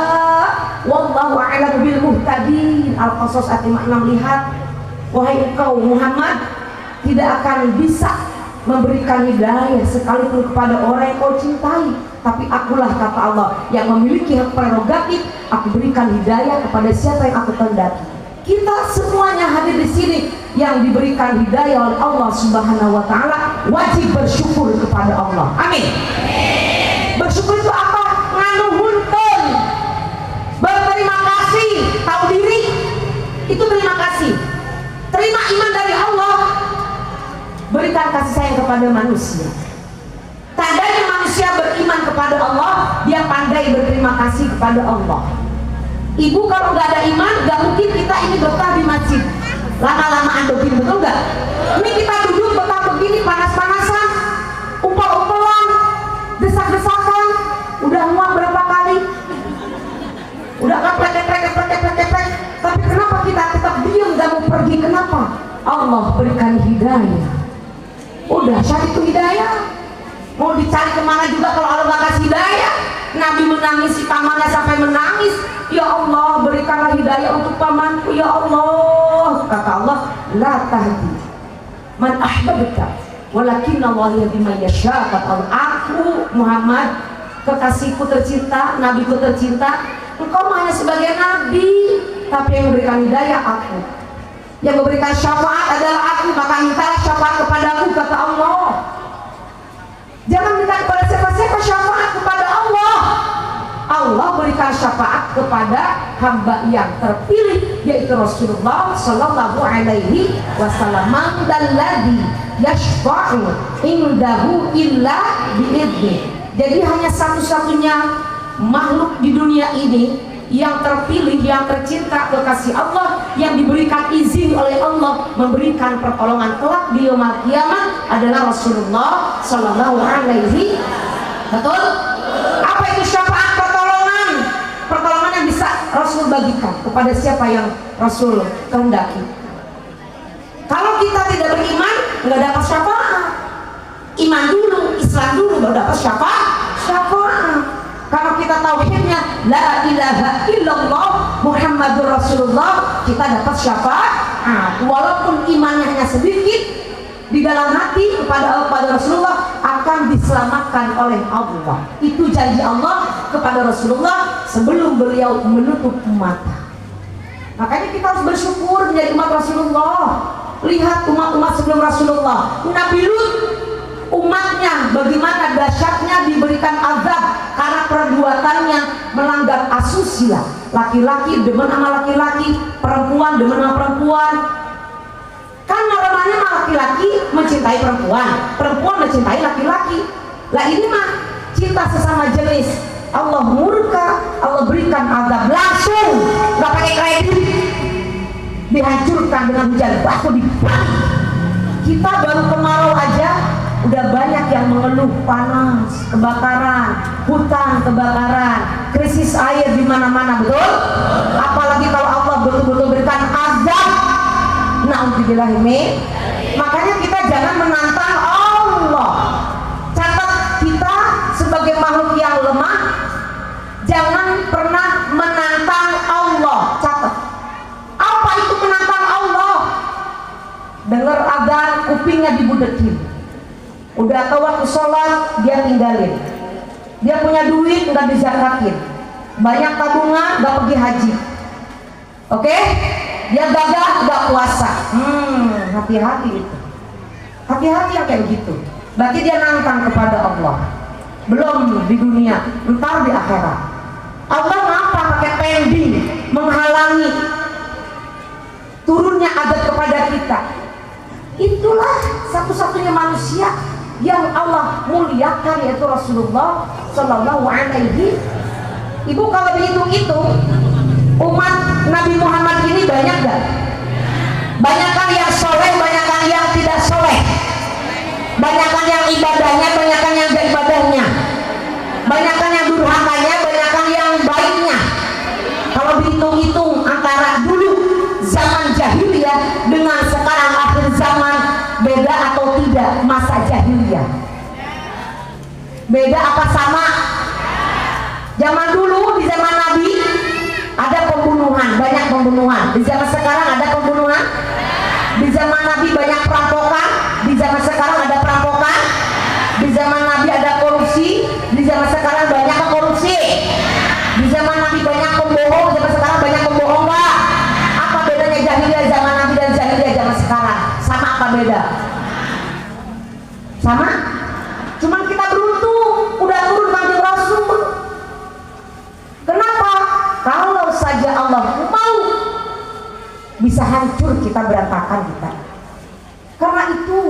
wallahu a'lamu bil muhtadin. Al-Qasas ayat 56. Lihat, wahai engkau Muhammad tidak akan bisa memberikan hidayah sekalipun kepada orang yang kau cintai, tapi akulah, kata Allah, yang memiliki hak prerogatif. Aku berikan hidayah kepada siapa yang aku kehendaki. Kita semuanya hadir di sini yang diberikan hidayah oleh Allah Subhanahu wa taala, wajib bersyukur kepada Allah. Amin. Bersyukur itu apa? Nganuhunkeun, berterima kasih, tahu diri, itu terima kasih. Terima iman dari Allah, berikan kasih sayang kepada manusia. Tandanya manusia beriman kepada Allah, dia pandai berterima kasih kepada Allah. Ibu kalau nggak ada iman, nggak mungkin kita ini betah di masjid lama-lamaan begini, betul nggak? Ini kita duduk betah begini, panas-panasan, umpal-umpalan, desak-desakan, udah muak berapa kali, udah keplek, tapi kenapa kita tetap diam, nggak mau pergi? Kenapa? Allah berikan hidayah. Udah cari itu hidayah, mau dicari kemana juga kalau Allah nggak kasih hidayah. Nabi menangis, si pamannya sampai menangis. Ya Allah, berikanlah hidayah untuk pamanku, ya Allah. Kata Allah, la tahdi man ahbabta walakinna Allah yahdi man yasha. Kata Allah, aku Muhammad, kekasihku tercinta, nabiku tercinta, engkau hanya sebagai nabi, tapi yang memberikan hidayah aku, yang memberikan syafaat adalah aku, maka mintalah syafaat kepadaku, kata Allah. Jangan minta kepada siapa-siapa, syafaat kepada Allah. Allah berikan syafaat kepada hamba yang terpilih, yaitu Rasulullah Sallallahu Alaihi Wasallam. Man dalladhi yashfa'u indahu illa bi'idni. Jadi hanya satu-satunya makhluk di dunia ini yang terpilih, yang tercinta, kekasih Allah, yang diberikan izin oleh Allah memberikan pertolongan kelak di yaumul kiamat adalah Rasulullah Sallallahu Alaihi. Betul? Apa itu syafaat? Pertolongan yang bisa Rasul bagikan kepada siapa yang Rasul kehendaki. Kalau kita tidak beriman, nggak dapat syafaat. Iman dulu, Islam dulu, baru dapat syafaat. Kalau kita tauhidnya la ilaha illallah Muhammadur Rasulullah, kita dapat syafaat. Walaupun imannya hanya sedikit, di dalam hati kepada Rasulullah akan diselamatkan oleh Allah. Itu janji Allah kepada Rasulullah sebelum beliau menutup mata. Makanya kita harus bersyukur menjadi umat Rasulullah. Lihat umat-umat sebelum Rasulullah, Nabi Lut, umatnya bagaimana dahsyatnya diberikan azab karena perbuatannya melanggar asusila. Laki-laki demen sama laki-laki, perempuan demen sama perempuan. Kan normalnya mah laki-laki mencintai perempuan, perempuan mencintai laki-laki. Lah ini mah cinta sesama jenis. Allah murka, Allah berikan azab langsung, nggak pakai kredit, dihancurkan dengan hujan batu di balik. Kita baru kemarau aja udah banyak yang mengeluh panas, kebakaran, hutan kebakaran, krisis air di mana-mana, betul? Apalagi kalau Allah betul-betul berikan azab. Na'udzubillahimin. Makanya kita jangan menantang Allah. Catat, kita sebagai makhluk yang lemah jangan pernah menantang Allah. Catat, apa itu menantang Allah? Dengar adzan, kupingnya dibudekin. Udah tahu waktu sholat, dia tinggalin. Dia punya duit, nggak dizakatin. Banyak tabungan, nggak pergi haji. Oke? Dia gagal, nggak puasa. Hati-hati itu. Hati-hati yang kayak gitu. Berarti dia nantang kepada Allah. Belum di dunia, entar di akhirat. Allah ngapa pakai pending menghalangi turunnya azab kepada kita? Itulah satu-satunya manusia yang Allah muliakan, yaitu Rasulullah Sallallahu Alaihi. Ibu kalau dihitung-hitung, umat Nabi Muhammad ini banyak gak? Banyakan yang soleh, banyakan yang tidak soleh, banyakan yang ibadahnya, banyakan yang gak ibadahnya. Beda apa sama? Zaman dulu, di zaman Nabi ada pembunuhan, banyak pembunuhan. Di zaman sekarang ada pembunuhan. Di zaman Nabi banyak perampokan. Di zaman sekarang ada perampokan. Di zaman Nabi ada korupsi. Di zaman sekarang banyak korupsi. Di zaman Nabi banyak pembohong. Di zaman sekarang banyak pembohong nggak? Apa bedanya jahiliyah zaman Nabi dan jahiliyah zaman sekarang? Sama apa beda? Sama? Cuman kita beruntung udah turun Kanjeng Rasul. Kenapa? Kalau saja Allah mau, bisa hancur kita, berantakan kita. Karena itu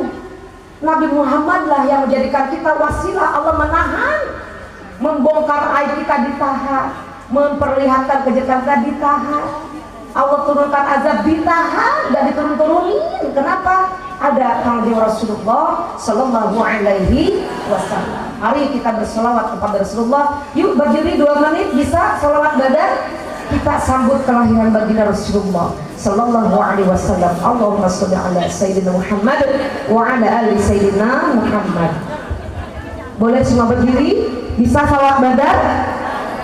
Nabi Muhammad lah yang menjadikan kita wasilah. Allah menahan, membongkar aib kita ditahan, memperlihatkan kejahatan kita ditahan. Allah turunkan azab ditahan, dan diturun-turunin. Kenapa? Ada Kanjeng Rasulullah Sallallahu Alaihi Wasallam. Mari kita berselawat kepada Rasulullah. Yuk berdiri 2 menit, bisa selawat badan. Kita sambut kelahiran baginda Rasulullah Sallallahu Alaihi Wasallam. Allahumma sholli ala Sayyidina Muhammad wa ala ali Sayyidina Muhammad. Boleh semua berdiri, bisa selawat badan.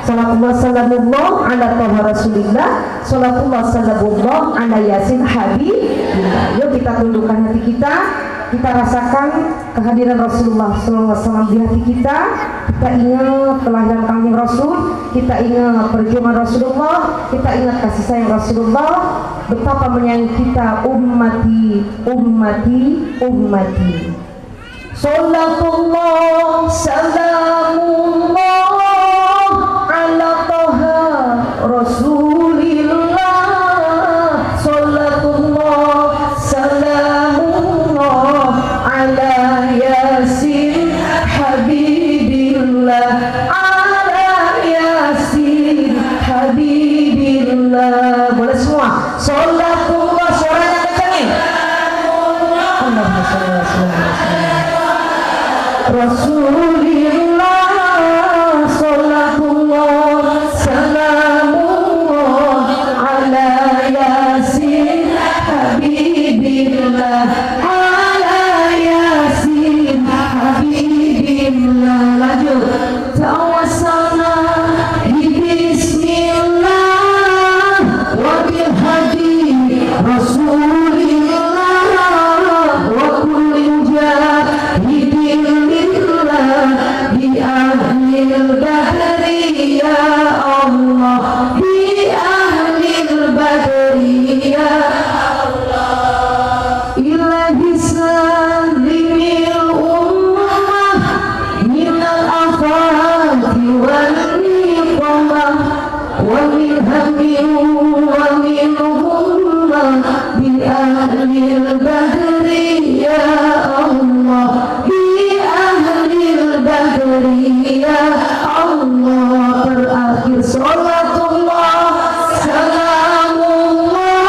Salatullah sallallahu ala toha rasulillah, salatullah sallallahu ala yasin habibillah. Yuk kita tundukkan hati kita rasakan kehadiran Rasulullah sallallahu alaihi wasallam di hati kita. Kita ingat kelahiran Kanjeng Rasul, kita ingat perjuangan Rasulullah, kita ingat kasih sayang Rasulullah, betapa menyayangi kita. Ummati, ummati, ummati. Salatullah salamullah ala toha rasulillah, salatullah salamullah ala yasin habibillah, ala yasin habibillah. Boleh semua salatullah, suaranya kencangin. Allahumma sholli ala sayyidina Rasulillah, salatullah salamullah ala yasin habibillah, ala yasin habibillah. Lanjut. Tawassalna bismillah wa bil hadi rasulillah wa kulli jahidin bi ahlil badri ya Allah, bi ahlil badri ya Allah, ilahi salimil ummah minal afati wal niqamah wa min hammin wa min hummah, bi ahlil badri ya Allah, ya Allah. Terakhir salatullah salamullah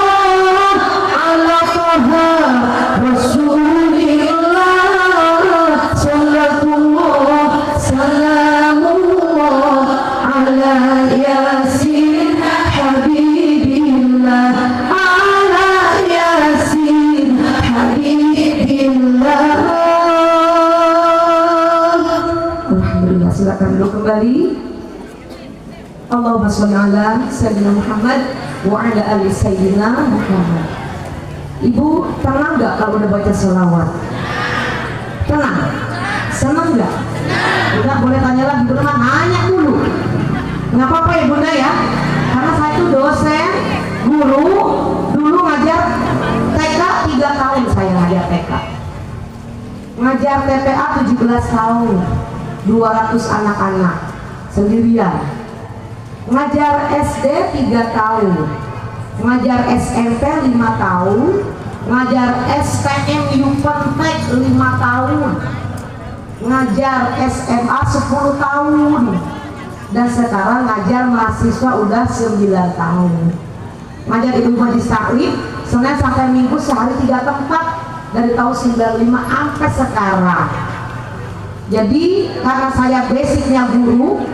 ala toha rasulillah, salatullah salamullah ala yasin habibillah, ala yasin habibillah. Silakan duduk kembali. Allahumma sholli ala Sayyidina Muhammad wa ala ali Sayyidina Muhammad. Ibu tenang nggak kalau udah baca selawat? Tenang? Senang nggak? Udah boleh tanya lagi, bunda nanya dulu. Nggak apa-apa ya bunda ya, karena saya itu dosen, guru, dulu ngajar TK 3 tahun. Saya ngajar TK, ngajar TPA 17 tahun, 200 anak-anak sendirian. Ngajar SD 3 tahun, ngajar SMP 5 tahun, ngajar STM Yupentek 5 tahun, ngajar SMA 10 tahun, dan sekarang ngajar mahasiswa udah 9 tahun. Ngajar Ibu Majlis Takrib Senin sampai Minggu sehari 3 tempat dari tahun 95 sampai sekarang. Jadi karena saya basicnya guru,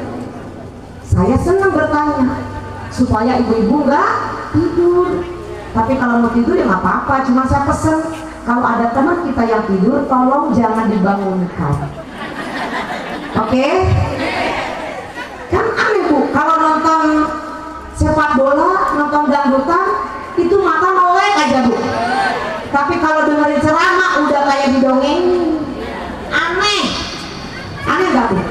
saya senang bertanya supaya ibu-ibu nggak tidur. Tapi kalau mau tidur ya nggak apa-apa, cuma saya pesen kalau ada teman kita yang tidur tolong jangan dibangunkan. Oke? Oke? Kan aneh Bu, kalau nonton sepak bola, nonton dangdutan, itu mata melek aja Bu. Tapi kalau dengerin ceramah udah kayak didongeng. Aneh. Aneh nggak Bu?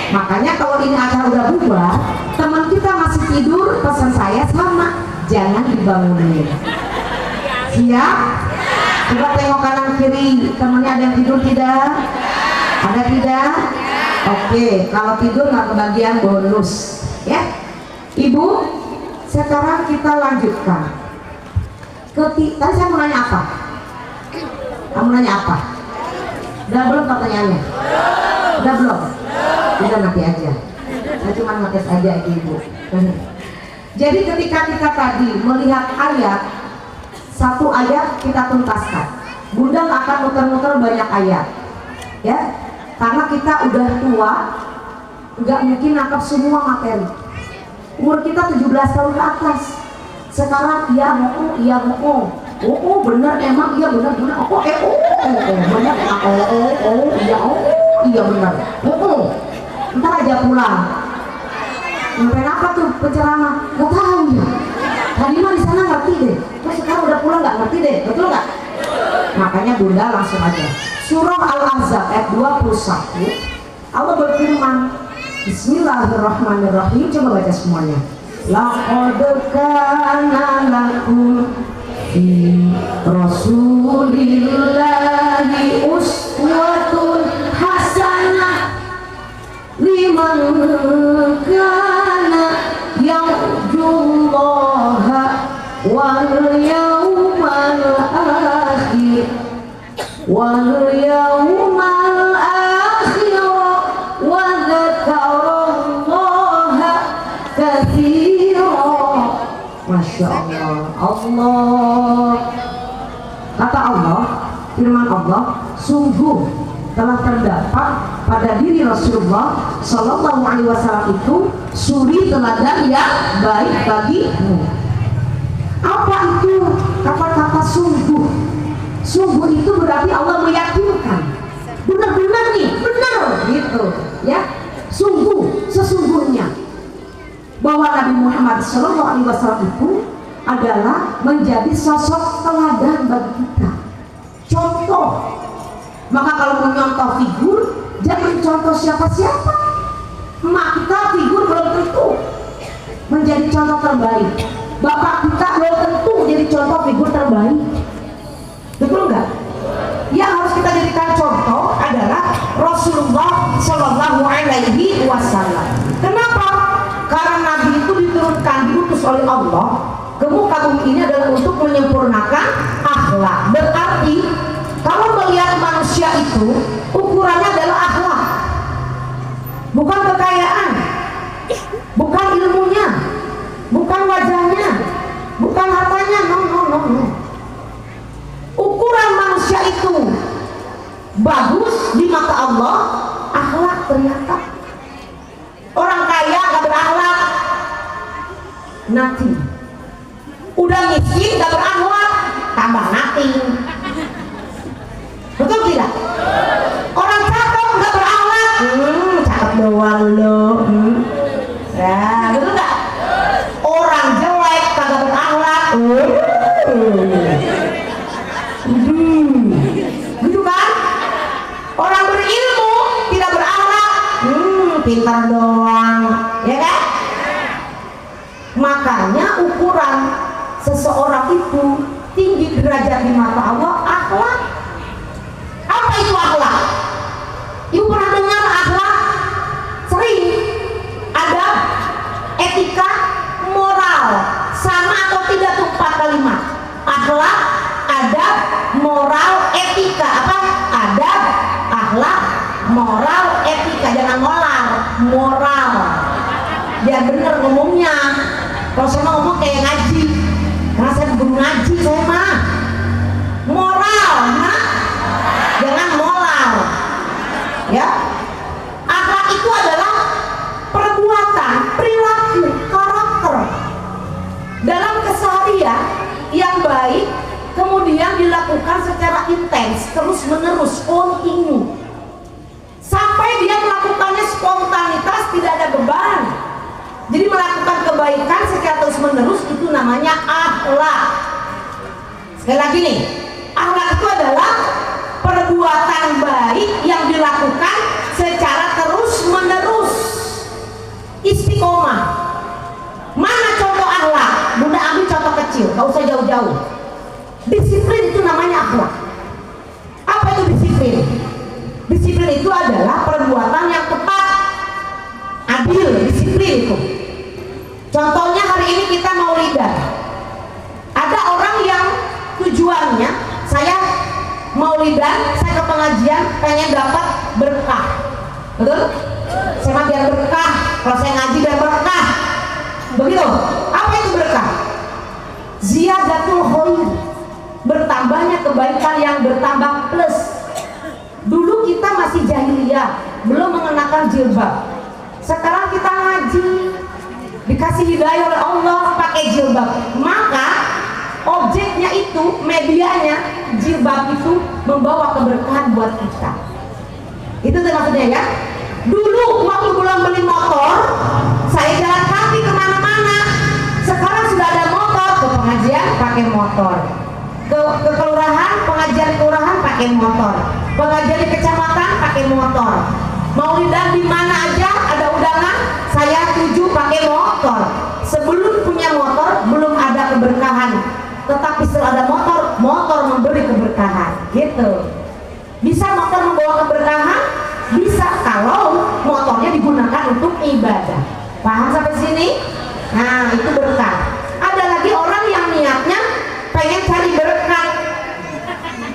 Makanya kalau ini acara udah bubar, teman kita masih tidur, pesan saya sama, jangan dibangunin. Siap? Coba tengok kanan kiri, temennya ada yang tidur tidak? Ada tidak? Oke, kalau tidur nggak kebagian bonus, ya. Ibu, sekarang kita lanjutkan. Tadi saya mau nanya apa? Kamu nanya apa? Udah belum pertanyaannya? Udah belum? Udah nanti aja. Saya cuma ngetes aja ibu. Jadi ketika kita tadi melihat ayat, satu ayat kita tuntaskan. Bunda akan muter-muter banyak ayat, ya. Karena kita udah tua, nggak mungkin nangkap semua materi. Umur kita 17 tahun ke atas. Sekarang iya mau, bener emang iya bener bener. Bener iya bener. Ntar aja pulang. Ngapain apa tuh penceramah? Gak tahu ya. Tadi mah di sana ngerti deh. Terus sekarang udah pulang nggak ngerti deh, betul nggak? Makanya Bunda langsung aja. Surah Al-Ahzab ayat 21. Allah berfirman, Bismillahirrahmanirrahim. Coba baca semuanya. Laqad kana lakum fi Rasulillahi uswatun hasanah liman kana yarjullaha wal yawmal akhir wa dzakarallaha katsira. Masya Allah. Kata Allah, firman Allah, sungguh telah terdapat pada diri Rasulullah Sallallahu Alaihi Wasallam itu suri teladan yang baik bagimu. Apa itu kata-kata sungguh? Sungguh itu berarti Allah meyakinkan, benar-benar nih, benar gitu, ya. Sungguh, sesungguhnya bahwa Nabi Muhammad Sallallahu Alaihi Wasallam itu adalah menjadi sosok teladan bagi kita, contoh. Maka kalau menyontoh figur, jangan contoh siapa-siapa. Emak kita figur belum tentu menjadi contoh terbaik. Bapak kita belum tentu jadi contoh figur terbaik. Betul nggak? Yang harus kita jadikan contoh adalah Rasulullah Shallallahu Alaihi Wasallam. Kenapa? Karena Nabi itu diturunkan, diutus oleh Allah ke muka bumi ini adalah untuk menyempurnakan akhlak. Berarti kalau melihat manusia itu ukurannya adalah akhlak, bukan kekayaan, bukan ilmunya, bukan wajahnya, bukan hartanya. No. Ukuran manusia itu bagus di mata Allah, akhlak ternyata. Orang kaya gak berakhlak, nothing. Udah miskin gak berakhlak, tambah nothing. Betul tidak? Orang cakep gak berakhlak, cakep doang lo. Ya, betul gak? Orang jelek kagak berakhlak, gitu kan? Orang berilmu tidak berakhlak, pintar doang, ya kan? Makanya ukuran seseorang itu tinggi derajat di mata Allah akhlak. Apa itu akhlak? Ibu pernah dengar akhlak? Sering. Ada etika, moral, sama atau tidak tuh 4 kalimat? Akhlak, adab, moral, etika. Apa? Adab, akhlak, moral, etika. Jangan moral. Biar bener ngomongnya. Kalau saya mau ngomong kayak ngaji, karena saya guru ngaji, saya mah moral, jangan moral, ya. Akhlak itu adalah perbuatan, perilaku, karakter dalam keseharian yang baik, kemudian dilakukan secara intens, terus menerus, continue, sampai dia melakukannya menerus itu namanya akhlak. Sekali lagi nih, akhlak itu adalah perbuatan baik yang dilakukan secara terus menerus, istiqomah. Mana contoh akhlak? Bunda ambil contoh kecil, gak usah jauh-jauh. Disiplin itu namanya akhlak. Apa itu disiplin? Disiplin itu adalah perbuatan yang tepat, adil, disiplin itu. Contohnya hari ini kita maulidan. Ada orang yang tujuannya, saya maulidan, saya ke pengajian pengen dapat berkah. Betul? Saya mah biar berkah, kalau saya ngaji biar berkah. Begitu? Apa itu berkah? Ziyadatul khair, bertambahnya kebaikan yang bertambah plus. Dulu kita masih jahiliyah, belum mengenakan jilbab. Sekarang kita ngaji, dikasih hidayah oleh Allah pakai jilbab. Maka objeknya itu, medianya, jilbab itu membawa keberkahan buat kita. Itu maksudnya ya. Dulu waktu belum beli motor, saya jalan kaki kemana-mana. Sekarang sudah ada motor, ke pengajian pakai motor, ke kelurahan, pengajian kelurahan pakai motor, pengajian di kecamatan pakai motor, maulidan di mana aja ada undangan, saya tuju pakai motor. Sebelum punya motor belum ada keberkahan, tetapi setelah ada motor, motor memberi keberkahan. Gitu. Bisa motor membawa keberkahan? Bisa kalau motornya digunakan untuk ibadah. Paham sampai sini? Nah, itu berkah. Ada lagi orang yang niatnya pengen cari berkah.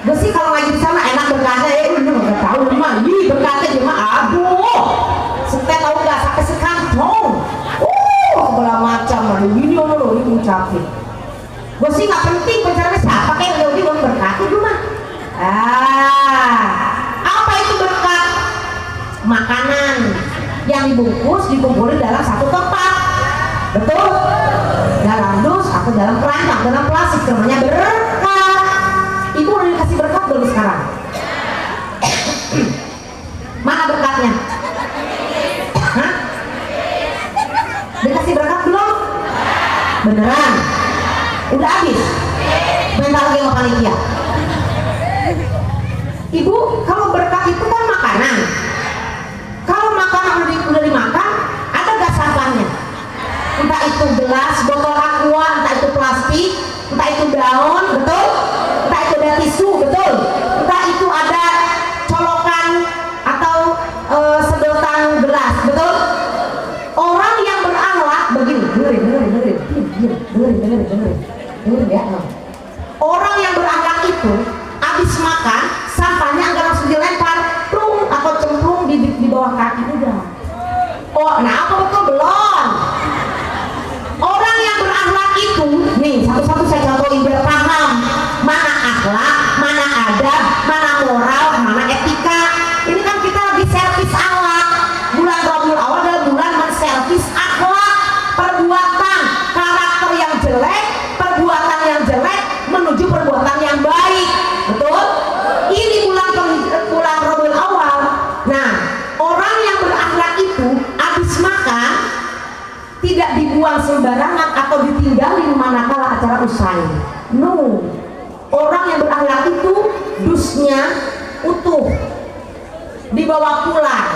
Gue sih kalau ngaji di sana enak berkahnya, lu nggak tahu mah, berkahnya cuma aduh, setet tahu nggak sampai sekantong. Belah macam ini ini ngucapin. Gue sih nggak penting pacarnya siapa kayak udah udah berkah itu mah. Apa itu berkah? Makanan yang dibungkus dikumpulin dalam satu tempat, betul? Dalam dus atau dalam keranjang, dalam plastik, namanya berkah. Ibu udah dikasih berkat belum sekarang? Mana berkatnya? Hah? Dikasih berkat belum? Beneran? Udah habis? Bentar lagi mau panitia. Ibu, kalau berkat itu kan makanan. Kalau makanan udah dimakan, ada gak sampahnya? Entah itu gelas, botol aqua, entah itu plastik, entah itu daun, betul? Entah itu ada tisu, betul? Entah itu ada colokan atau sedotan gelas, betul? Orang yang berakhlak begini, dengerin ya. Orang yang berakhlak itu habis makan, sampahnya agak langsung dilempar, plung atau cemplung di bawah kaki udah. Oh, nah apa betul belum? Orang yang berakhlak itu, nih satu-satu saya contohin biar paham mana akhlak, mana adab, mana moral, mana etika. Ini kan kita lagi servis akhlak. Bulan Rabiul Awal adalah bulan menservis akhlak, perbuatan karakter yang jelek, perbuatan yang jelek menuju perbuatan yang baik, betul? Ini bulan Rabiul Awal. Nah, orang yang berakhlak itu habis makan tidak dibuang sembarangan atau ditinggalin manakala acara usai. No, orang yang berakhlak itu dusnya utuh, dibawa pulang,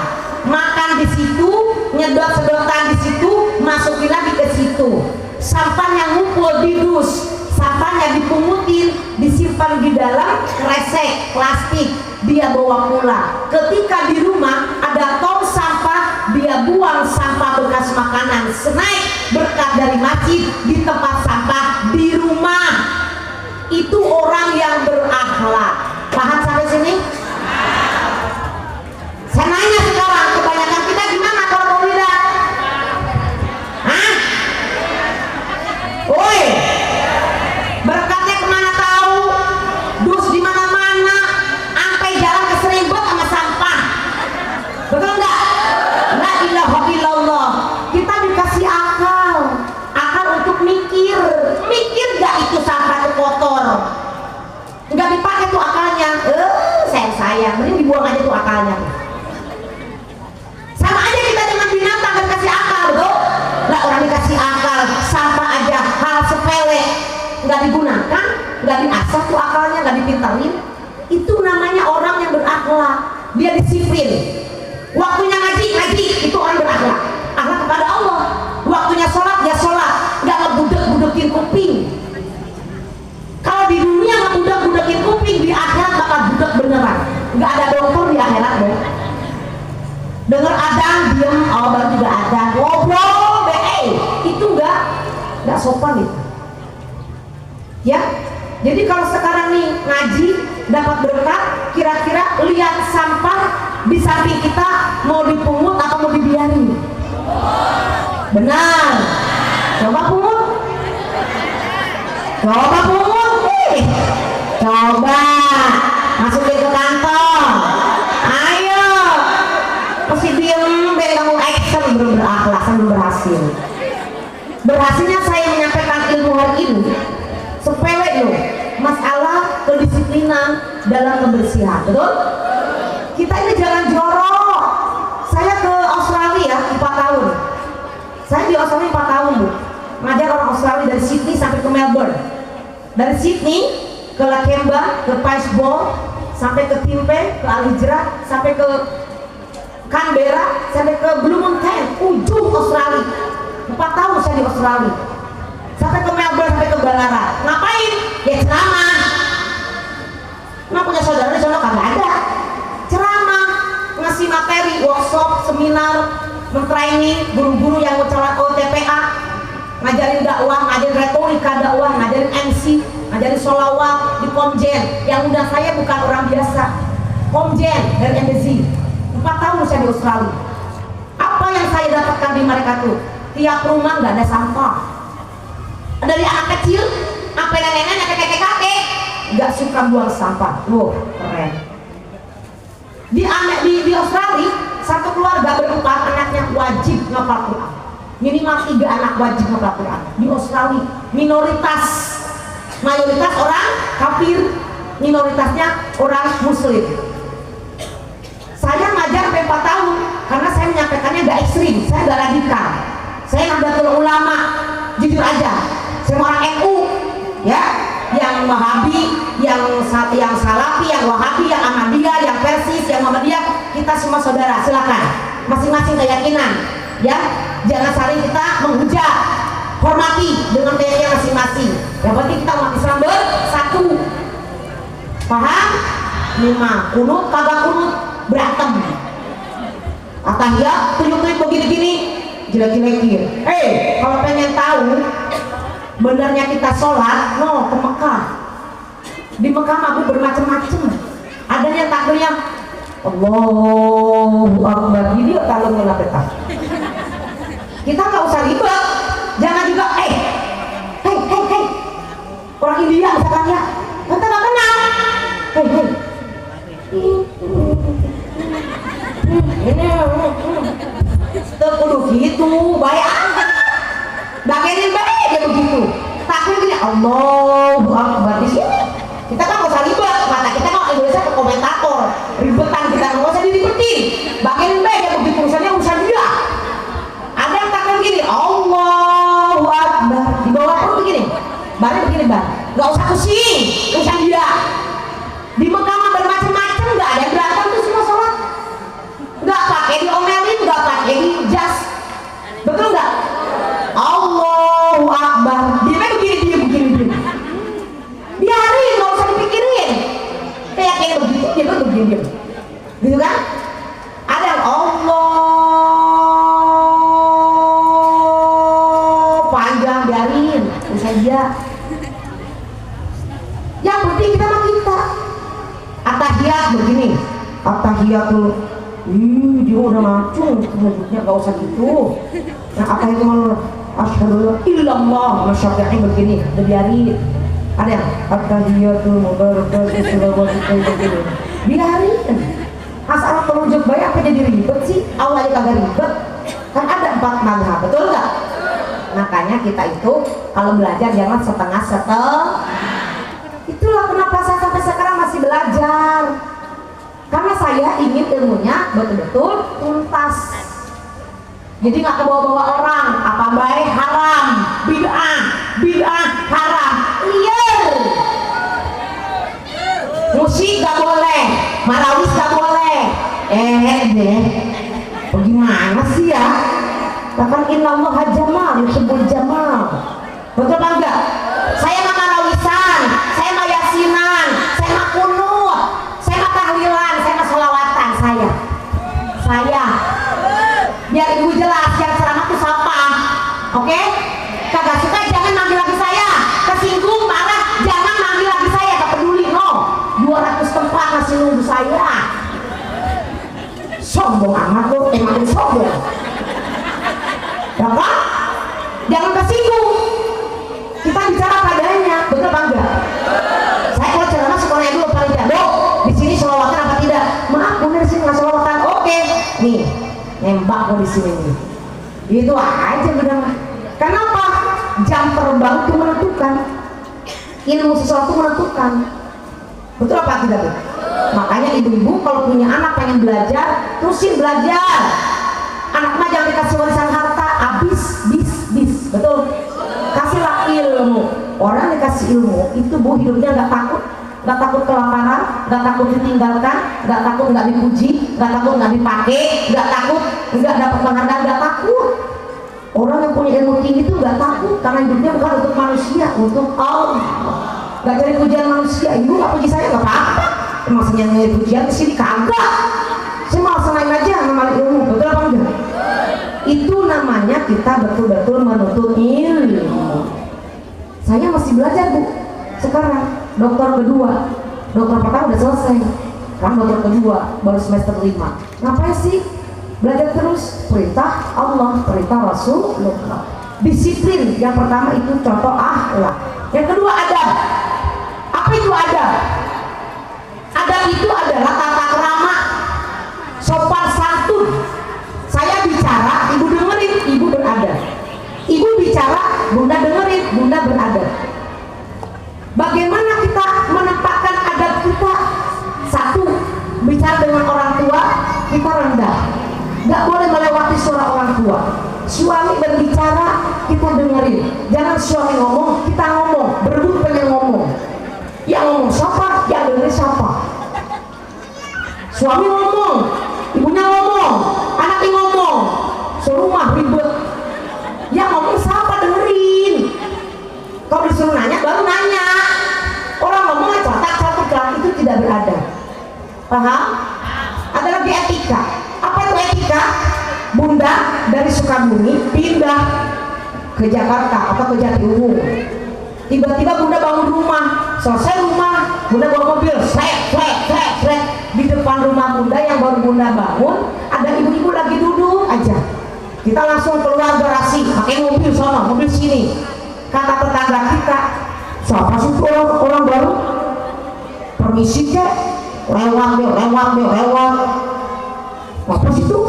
makan di situ, nyedot sedotan di situ, masukin lagi ke situ. Sampahnya ngumpul di dus, sampahnya dipungutin, disimpan di dalam kresek plastik, dia bawa pulang. Ketika di rumah ada tong sampah, dia buang sampah bekas makanan, snack, berkat dari masjid di tempat sampah di rumah. Itu orang yang berakhlak. Paham sampai sini? Saya nanya sekarang, kebanyakan kita gimana kalau mau lihat? Hah? Woi, berkatnya kemana tahu? Dus di mana-mana, sampai jalan keserempet sama sampah. Betul nggak? La ilaha illallah. Kita dikasih akal untuk mikir nggak itu sampah itu kotor? Nggak dipakai tuh akalnya. Sayang, mending dibuang aja tuh akalnya. Sama aja kita dengan binatang dikasih akal, betul? Lah orang dikasih akal, sampah aja nggak digunakan, nggak diasah tuh akalnya, nggak dipintarin, itu namanya orang yang berakhlak. Dia disiplin. Waktunya ngaji, itu orang berakhlak. Akhlak kepada Allah. Waktunya sholat, ya sholat, nggak ngebudek-budekin kuping. Kalau di dunia ngebudek-budekin kuping, di akhirat bakal budek beneran. Nggak ada dokter di akhirat dong. Dengar adang, diem, oh baru juga adang, ngobrol, itu nggak sopan itu. Ya, jadi kalau sekarang nih ngaji dapat berkat, kira-kira lihat sampah di samping kita mau dipungut atau mau dibiarin? Benar. Coba pungut. Coba masukin ke kantong. Ayo. Mesti diem, kamu action berakhlak, sambil berhasil. Berhasilnya saya menyampaikan ilmu hari ini sepele loh, masalah kedisiplinan dalam kebersihan, betul? Kita ini jangan jorok. Saya ke Australia 4 tahun. Saya di Australia 4 tahun Bu, ngajar orang Australia dari Sydney sampai ke Melbourne, dari Sydney ke Lakemba, ke Paisbol, sampai ke Timpe, ke Al-Hijrah, sampai ke Canberra, sampai ke Blue Mountain, ujung Australia. 4 tahun saya di Australia, sampai ke Melbourne, sampai ke Ballarat. Ngapain? Ya ceramah. Emang punya saudara di sana kagak ada? Ceramah, ngasih materi, workshop, seminar, mentraining guru-guru yang mau calon OTPA, ngajarin dakwah, ngajarin retorika dakwah, ngajarin MC, ngajarin sholawat di Komjen. Yang undang saya bukan orang biasa, Komjen dari MBZ. 4 tahun saya di Australia. Apa yang saya dapatkan di mereka tuh? Tiap rumah nggak ada sampah. Dari anak kecil sampai nenek-nenek, sampai kakek-kakek nggak suka buang sampah. Loh, keren. Di Australia satu keluarga berempat anaknya wajib ngapal Quran. Minimal 3 anak wajib ngapal Quran. Di Australia minoritas, mayoritas orang kafir, minoritasnya orang muslim. Saya ngajar sampai 4 tahun karena saya menyampaikannya nggak ekstrim, saya nggak radikal. Saya Nahdlatul Ulama, jujur aja. Saya orang NU, ya, yang Wahabi, yang Salafi, yang Wahabi, yang Ahmadiyah, yang Persis, yang Muhammadiyah, kita semua saudara. Silakan, masing-masing keyakinan, ya. Jangan saling kita menghujat, hormati dengan keyakinan masing-masing. Yang penting kita umat Islam bersatu. Paham? 5. Kunut kagak kunut berantem. Atahiyat tunjuk-tunjuk begini-gini, jelek-jelekin. Kalau pengen tahu benarnya kita sholat, no, ke Mekah. Di Mekah mah bermacam-macam. Ada yang takbirnya Allahu Akbar, jadi kalau ngelapetah. Kita nggak usah ribet. Jangan juga hey, orang India misalkan ya, kita nggak kenal. Terkudu gitu, baik. Bagianin baik dia begitu. Takbir gini, Allahu Akbar. Di sini kita kan nggak usah ribet. Mata kita kan Indonesia ke komentator, ribetan kita nggak usah diribetin. Bagianin baik dia begitu. Misalnya urusan dia. Ada yang takbir gini, Allahu Akbar. Di bawah perut begini, baru begini bar. Nggak usah pusing, urusan dia. Di Mekah mah bermacam-macam, nggak ada yang berantem tuh semua sholat. Nggak pakai diomelin, nggak pakai dijas. Betul nggak? Allahu Akbar. Dia begini. Biarin, nggak usah dipikirin. Kayak begitu, dia begini. Gitu kan? Ada yang Allah panjang, biarin, usah dia. Yang penting kita mah kita. Atahiyat begini. Atahiyatul. Dia udah ngacung, menyebutnya gak usah gitu. Nah, apa itu malu? Asyhadu illallah, masyafi'i begini, udah biarin. Ada yang at-tahiyatul mubarakatuh salawatullah begini. Biarin. Asal merujuk baik apa jadi ribet sih? Awalnya kagak ribet. Kan ada 4 mazhab, betul nggak? Makanya kita itu kalau belajar jangan setengah-setengah. Itulah kenapa saya sampai sekarang masih belajar. Karena saya ingin ilmunya betul-betul tuntas. Jadi nggak kebawa-bawa orang, apa baik haram, bid'ah haram. Lihat deh. Bagaimana sih ya? Bahkan innallaha jamal yuhibbul jamal. Betul apa enggak? Saya mah marawisan, saya mah yasinan, saya mah kunut, saya mah tahlilan, saya mah sholawatan. Saya biar ibu jelas yang ceramah itu siapa. Oke? Kagak suka jangan manggil lagi saya. Kesinggung marah jangan manggil lagi saya. Gak peduli no. 200 tempat masih nunggu saya. Sombong amat lo, emang sombong. Ya kan? Jangan kesinggung. Kita bicara padanya, betul apa enggak? Saya kalau ceramah sekolahnya dulu paling tidak. Di sini sholawatan apa tidak? Maaf, bener sih nggak sholawatan. Oke, nih nembak lo di sini nih. Itu aja benar. Kenapa? Jam terbang itu menentukan. Ilmu sesuatu menentukan. Betul apa tidak? Makanya ibu-ibu kalau punya anak pengen belajar, terusin belajar. Anak mah jangan dikasih warisan harta, habis, bis. Betul? Kasihlah ilmu. Orang dikasih ilmu itu bu hidupnya nggak takut kelaparan, nggak takut ditinggalkan, nggak takut nggak dipuji, nggak takut nggak dipakai, nggak takut nggak dapat penghargaan, nggak takut. Orang yang punya ilmu tinggi itu nggak takut karena hidupnya bukan untuk manusia, untuk Allah. Nggak cari pujian manusia. Ibu nggak puji saya nggak apa-apa. Maksudnya nyari pujian ke sini kagak. Saya malah senang aja ngamalin ilmu. Betul apa enggak? Itu namanya kita betul-betul menuntut ilmu. Saya masih belajar bu. Sekarang dokter kedua, dokter pertama udah selesai. Sekarang dokter kedua baru semester 5. Ngapain sih? Belajar terus. Perintah Allah, perintah Rasulullah. Disiplin. Yang pertama itu contoh akhlak. Yang kedua adab. Apa itu adab? Adab itu adalah tata krama, sopan santun. Saya bicara, ibu dengerin, ibu beradab. Ibu bicara, bunda dengerin, bunda beradab. Bagaimana kita menempatkan adab kita? Satu, bicara dengan orang tua, kita rendah. Gak boleh melewati suara orang tua. Suami berbicara, kita dengerin. Jangan suami ngomong, kita ngomong. Berebut pengen ngomong. Yang ngomong siapa, yang dengerin siapa. Suami ngomong, ibunya ngomong, anaknya ngomong, serumah ribet. Yang ngomong siapa, dengerin. Kalau disuruh nanya, baru nanya. Orang ngomongnya catat, itu tidak beradab. Paham? Ada lagi etika. Apa itu etika? Bunda dari Sukabumi pindah ke Jakarta atau ke Jatiluhur. Tiba-tiba bunda bangun rumah, selesai rumah, bunda bawa mobil, srek. Di depan rumah bunda yang baru bunda bangun, ada ibu-ibu lagi duduk aja. Kita langsung keluar garasi, pakai mobil sana, mobil sini. Kata tetangga kita, siapa sih orang baru? Permisi kek, lewat. Apa sih itu?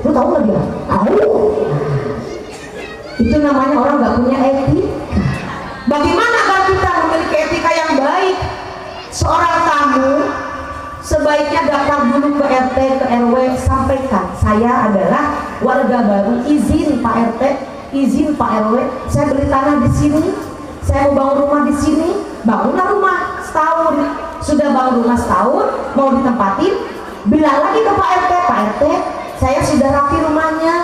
Lu tahu nggak dia? Tahu. Itu namanya orang nggak punya etika. Bagaimana agar kita memiliki etika yang baik? Seorang tamu sebaiknya daftar dulu ke RT, ke RW, sampaikan saya adalah warga baru, izin Pak RT, izin Pak RW, saya beli tanah di sini, saya mau bangun rumah di sini. Bangunlah rumah setahun. Sudah bangun rumah setahun, mau ditempatin, bilang lagi ke Pak RT, Pak RT, saya sudah rapi rumahnya.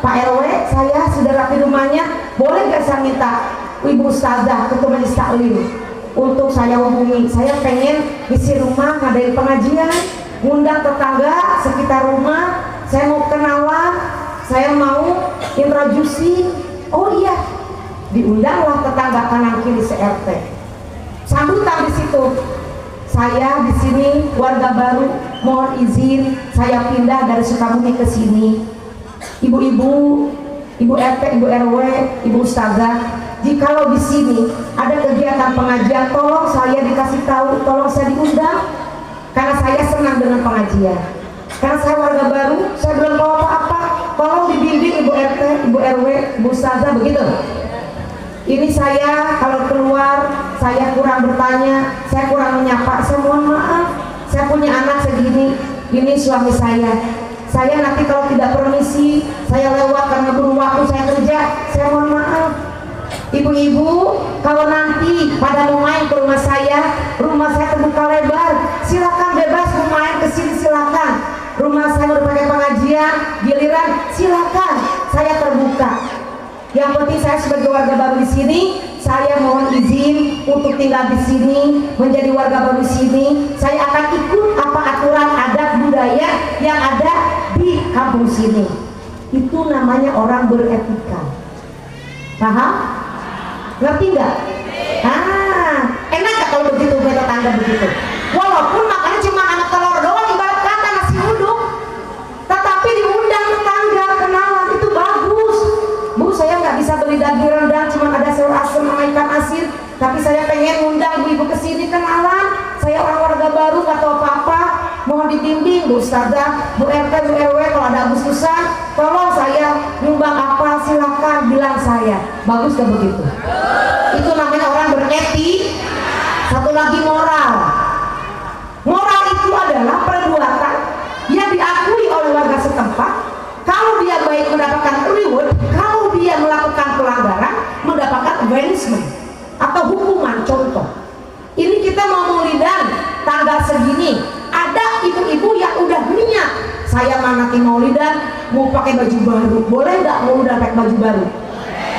Pak RW, saya sudah rapi rumahnya. Boleh nggak saya minta Ibu Ustazah Ketua Majelis Taklim untuk saya hubungi? Saya pengen isi rumah, ngadain pengajian, ngundang tetangga sekitar rumah. Saya mau kenalan, saya mau introduksi. Oh iya, diundanglah tetangga kanan kiri se-RT. Sambutan di situ. Saya di sini warga baru, mohon izin saya pindah dari Sukabumi ke sini. Ibu-ibu, ibu RT, ibu RW, ibu Ustazah, jikalau di sini ada kegiatan pengajian, tolong saya dikasih tahu, tolong saya diundang, karena saya senang dengan pengajian. Karena saya warga baru, saya belum tahu apa-apa, tolong dibimbing ibu RT, ibu RW, ibu Ustazah, begitu. Ini saya kalau keluar, saya kurang bertanya, saya kurang menyapa, saya mohon maaf. Saya punya anak segini, ini suami saya. Saya nanti kalau tidak permisi, saya lewat karena belum waktu saya kerja, saya mohon maaf. Ibu-ibu, kalau nanti pada mau main ke rumah saya terbuka lebar, silakan bebas mau main ke sini silakan. rumah saya mau dipakai pengajian, giliran silakan, saya terbuka. Yang penting saya sebagai warga baru di sini, saya mohon izin untuk tinggal di sini, menjadi warga baru di sini. Saya akan ikut apa aturan adat budaya yang ada di kampung sini. Itu namanya orang beretika. Paham? Ngerti nggak? Enak gak kalau begitu tetangga begitu? Walaupun makannya cuma anak telur doang, ibarat kata nasi uduk, tetapi diundang tetangga kenalan, itu bagus. Bu, saya nggak bisa beli daging rendang, cuma ada sayur asem sama ikan asin, tapi saya pengen undang ibu ke sini kenalan. Saya orang warga baru, nggak tahu apa-apa, mohon dibimbing Bu Ustazah, Bu RT, Bu RW, kalau ada Agustusan, tolong saya nyumbang apa, silakan bilang saya. Bagus gak begitu? Itu namanya orang beretik. Satu lagi moral. Moral itu adalah perbuatan yang diakui oleh warga setempat. Kalau dia baik mendapatkan reward, kalau dia melakukan pelanggaran mendapatkan punishment atau hukuman. Contoh, ini kita mau maulidan tanggal segini, ada ibu-ibu yang udah niat, saya nanti maulidan mau pakai baju baru, boleh nggak maulidan pakai baju baru?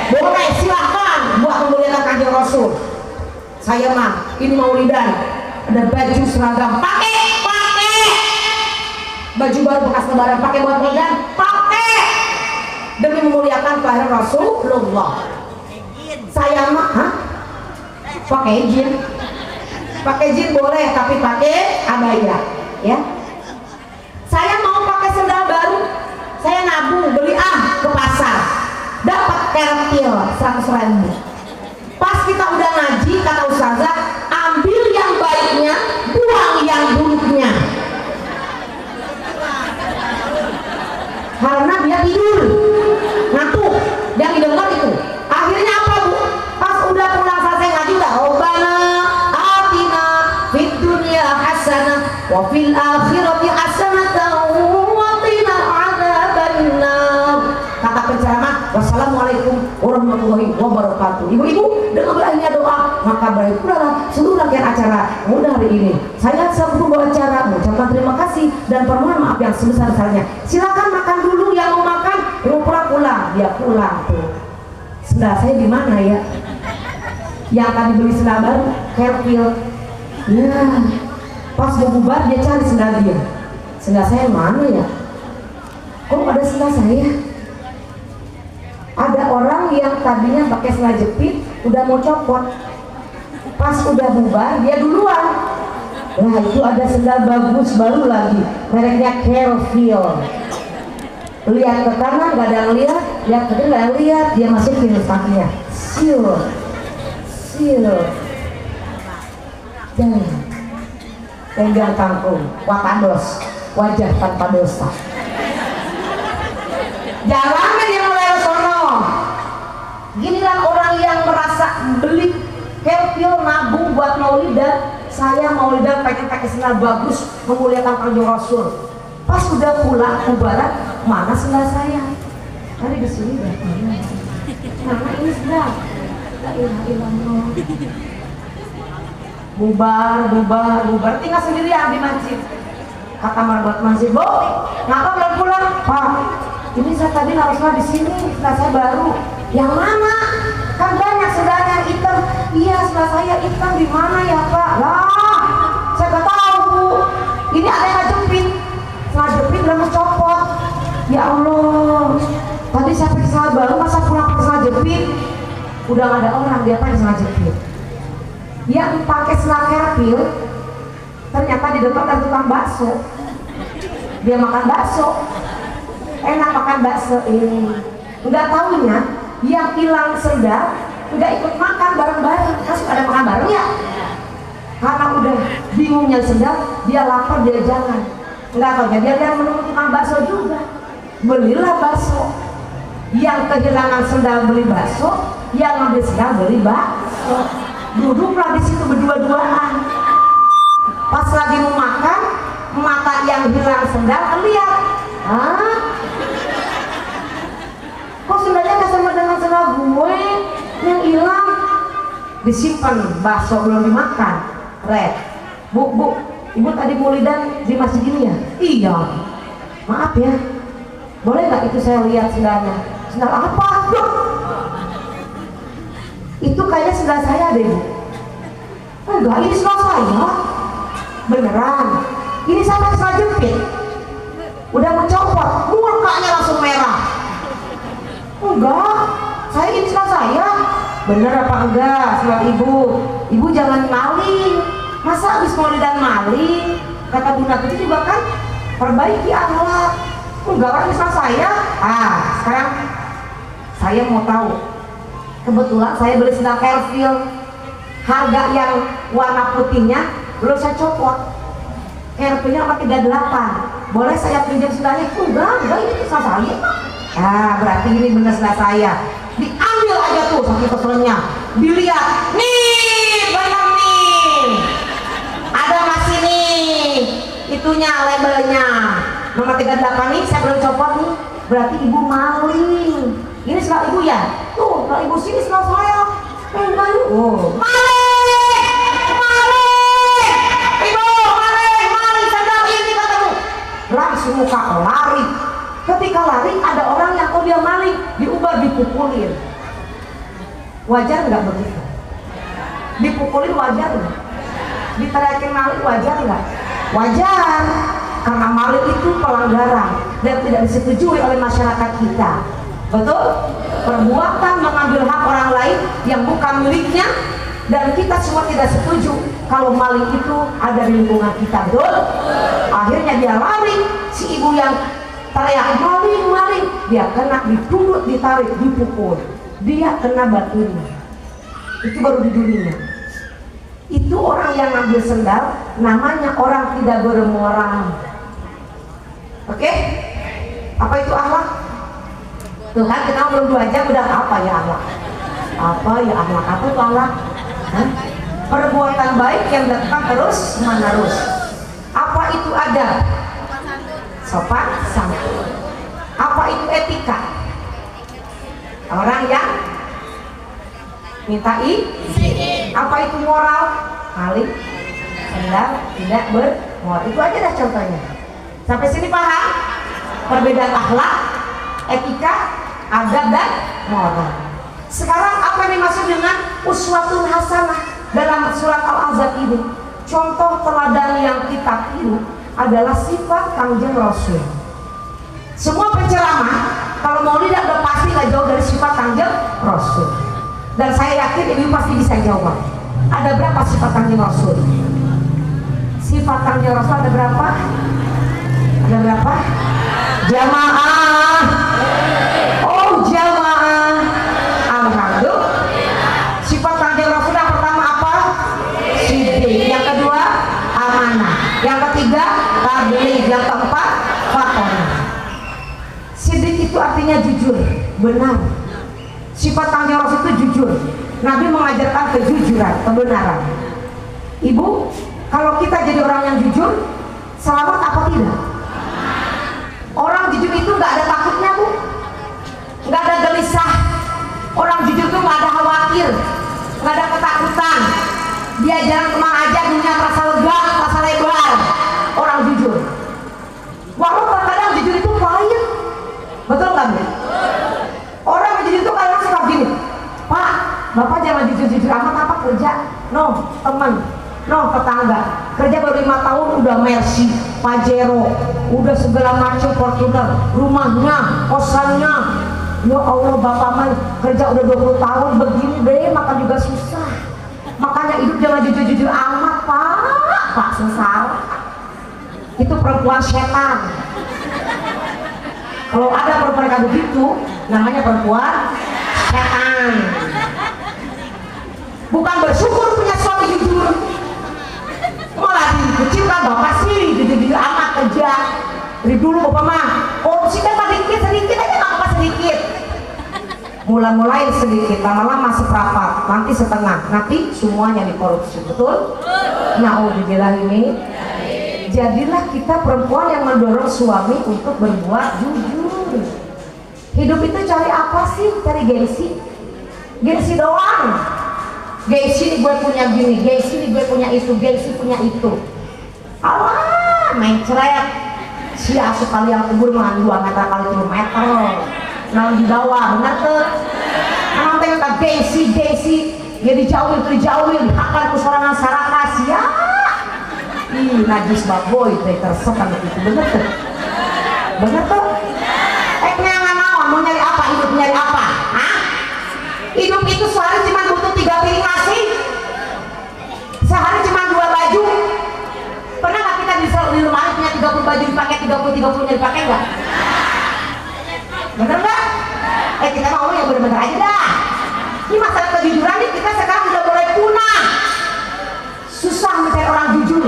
Boleh, silahkan buat memuliakan Kanjeng Rasul. Saya mah ini maulidan ada baju seragam, pakai baju baru bekas lebaran, pakai buat maulidan, pakai demi memuliakan kelahiran Rasulullah. Saya mah pakai jin boleh, tapi pakai abaya ya. Saya mau pakai sendal baru, saya nabung beli ke pasar, dapat kertil 100.000. Pas kita udah ngaji, kata ustazah, ambil yang baiknya, buang yang buruknya, karena dia tidur ngantuk, yang didengar itu. Akhirnya apa Bu? Pas udah pulang selesai ngaji, udah Rabbana atina fid dunya hasanah wa fil akhirati hasanah wa qina adzabannar. Kata penceramah, wassalamualaikum warahmatullahi wabarakatuh. Ibu-ibu dengan berakhirnya doa, maka berikutlah seluruh rangkaian acara mudah hari ini. Saya sebelum bawa acara mengucapkan terima kasih dan permohonan maaf yang sebesar-besarnya. Silakan makan dulu, yang mau makan, yang mau pulang, dia pulang tuh. Sendal saya di mana ya? Yang tadi beli sendal baru, kerpil. Ya, pas mau bubar dia cari sendal dia. Sendal saya mana ya? Kok ada sendal saya? Ada orang yang tadinya pakai sendal jepit, udah mau copot, pas udah bubar dia duluan. Nah itu ada sendal bagus baru lagi, mereknya Carefeel. Lihat ke kanan nggak ada yang lihat, lihat ke kiri nggak ada yang lihat, dia masukin kakinya, seal, dan pegang kangkung, watados, wajah tanpa dosa. Jangan dia mulai sono. Ginilah orang yang merasa beli kerpil nabung buat maulidan. Saya maulidan pengen pakai sendal bagus memuliakan Kanjeng Rasul. Pas sudah pulang ke barat, mana sendal saya? Tadi di sini dah. Mana ini sendal? La ilaha illallah. Bubar, tinggal sendirian di masjid. Kata marbot masjid, "Bu, kenapa belum pulang?" "Pak, ini saya tadi harusnya di sini, setelah saya baru." "Yang mana? Kan banyak sendalnya yang hitam." "Iya, setelah saya hitam, di mana ya Pak?" "Lah, saya nggak tahu Bu. Ini ada yang ngejepit. Setelah jepit udah mau copot." "Ya Allah, tadi saya pakai sendal baru, masa pulang pakai sendal jepit?" Udah nggak ada orang, dia pakai sendal jepit. Yang pakai sendal kerpil, ternyata di depan ada tukang bakso. Dia makan bakso, enak makan bakso ini. Nggak tahunya yang hilang sendal nggak ikut makan bareng-bareng. Kan suka ada makan bareng ya, karena udah bingungnya sendal, dia lapar, dia jalan. Nggak tahunya dia menemukan tukang bakso juga, belilah bakso. Yang kehilangan sendal beli bakso, yang ngambil sendal beli bakso. Duduklah di situ berdua-duaan. Pas lagi mau makan, mata yang hilang sendal lihat, kok sendalnya nggak sama dengan sendal gue yang hilang? Disimpan, bakso belum dimakan. Bu, ibu tadi maulidan di masjid ini ya? Iya. maaf ya, boleh nggak itu saya lihat sendalnya? Sendal apa? Duh, itu kayaknya sendal saya deh Bu. Enggak, ini sendal saya beneran. Ini sampai saya jepit, udah mencopot, mukanya langsung merah. Enggak, saya ini sendal saya. Bener apa enggak sendal ibu? Ibu jangan maling. Masa habis maulidan maling? Kata Bunda itu juga kan perbaiki akhlak. Enggak, orang misal saya. Sekarang saya mau tahu. Kebetulan saya beli sendal Kelvin. Harga yang warna putihnya belum saya copot. Kelvinnya 38. Boleh saya pinjam sendalnya? Enggak, ini sendal saya. Berarti ini benar sendal saya. Diambil aja tuh saking keselnya. Dilihat, nih benar nih. Ada masih nih itunya labelnya nomor 38 nih, saya belum copot nih, berarti ibu maling. Ini sendal ibu ya? Tuh, kalau ibu sini sendal saya. Maling. Maling sendal ini katamu. Langsung muka lari. Ketika lari ada orang yang tahu dia maling, diubah dipukulin. Wajar nggak begitu? Dipukulin wajar nggak? Diteriakin maling wajar nggak? Wajar, karena maling itu pelanggaran dan tidak disetujui oleh masyarakat kita. Betul? Perbuatan mengambil hak orang lain yang bukan miliknya, dan kita semua tidak setuju kalau maling itu ada di lingkungan kita. Betul? Akhirnya dia lari, si ibu yang teriak maling, dia kena ditunduk, ditarik, dipukul, dia kena batunya. Itu baru di dunia. Itu orang yang ngambil sendal, namanya orang tidak bermoral. Oke? Apa itu akhlak? Tuh kan kita belum 2 jam udah apa ya akhlak? Apa ya akhlak? Apa itu akhlak? Perbuatan baik yang datang terus menerus. Apa itu adab? Sopan santun. Apa itu etika? Orang yang minta izin. Apa itu moral? Maling, sendal, tidak bermoral. Itu aja dah contohnya. Sampai sini paham? Perbedaan akhlak, etika, adab dan moral. Sekarang apa yang dimaksud dengan uswatun hasanah dalam surat Al-Ahzab ini? Contoh teladan yang kita tiru adalah sifat Kangjeng Rasul. Semua penceramah kalau mau lihat udah pasti nggak jauh dari sifat Kangjeng Rasul. Dan saya yakin ibu pasti bisa jawab. Ada berapa sifat Kangjeng Rasul? Sifat Kangjeng Rasul ada berapa? Ada berapa? Jamaah. Oh jamaah. Alhamdulillah. Sifat Kangjeng Rasul yang pertama apa? Siddiq. Yang kedua amanah. Yang ketiga tabligh. Yang keempat fatonah. Siddiq itu artinya jujur, benar. Sifat Kangjeng Rasul itu jujur. Nabi mengajarkan kejujuran, kebenaran. Ibu, kalau kita jadi orang yang jujur, selamat apa tidak? Orang jujur itu nggak ada takutnya Bu, nggak ada gelisah. Orang jujur itu nggak ada khawatir, nggak ada ketakutan. Dia jalan kemana aja dunia terasa lega, terasa lebar. Orang jujur. Walau terkadang jujur itu pahit, betul nggak Bu? Orang jujur itu kadang suka gini, Pak, Bapak jangan jujur-jujur amat, apa kerja? No, teman, no, tetangga. Kerja baru 5 tahun udah Mercy, Pajero, udah segala macam Fortuner, rumahnya, kosannya. Ya Allah, Bapak man kerja udah 20 tahun begini deh, makan juga susah. Makanya hidup jangan jujur-jujur amat, Pak sengsara. Itu perempuan setan. Kalau ada perempuan kayak begitu, namanya perempuan setan. Bukan bersyukur punya suami jujur, malah dikecilkan. Bapak sih jujur-jujur amat kerja. Dari dulu Bapak mah korupsi kan sedikit aja, nggak apa sedikit. Mula-mulain sedikit, lama-lama seperempat, nanti setengah, nanti semuanya dikorupsi. Betul? Na'udzubillah ini. Jadilah kita perempuan yang mendorong suami untuk berbuat jujur. Hidup itu cari apa sih? Cari gengsi. Gengsi doang. Gengsi ini gue punya gini, gengsi ini gue punya itu, gengsi punya itu. Alah, main cerek. sia sekali yang kubur mah 2 meter kali 3 meter nah di bawah bener tuh emang teh tak gengsi dia dijauhin dihakal ke sorangan sarakas ya ih najis baboy teh tersekan itu bener tuh nggak mau nyari apa hidup nyari apa hah? Hidup itu sehari cuma butuh 3 piring nasi sehari cuma 2 baju. Pernah nggak kita di rumah punya 30 baju dipakai 30 dipakai nggak? Bener nggak? Kita mau yang bener-bener aja dah. Ini masalah kejujuran nih kita sekarang udah mulai punah. Susah mencari orang jujur,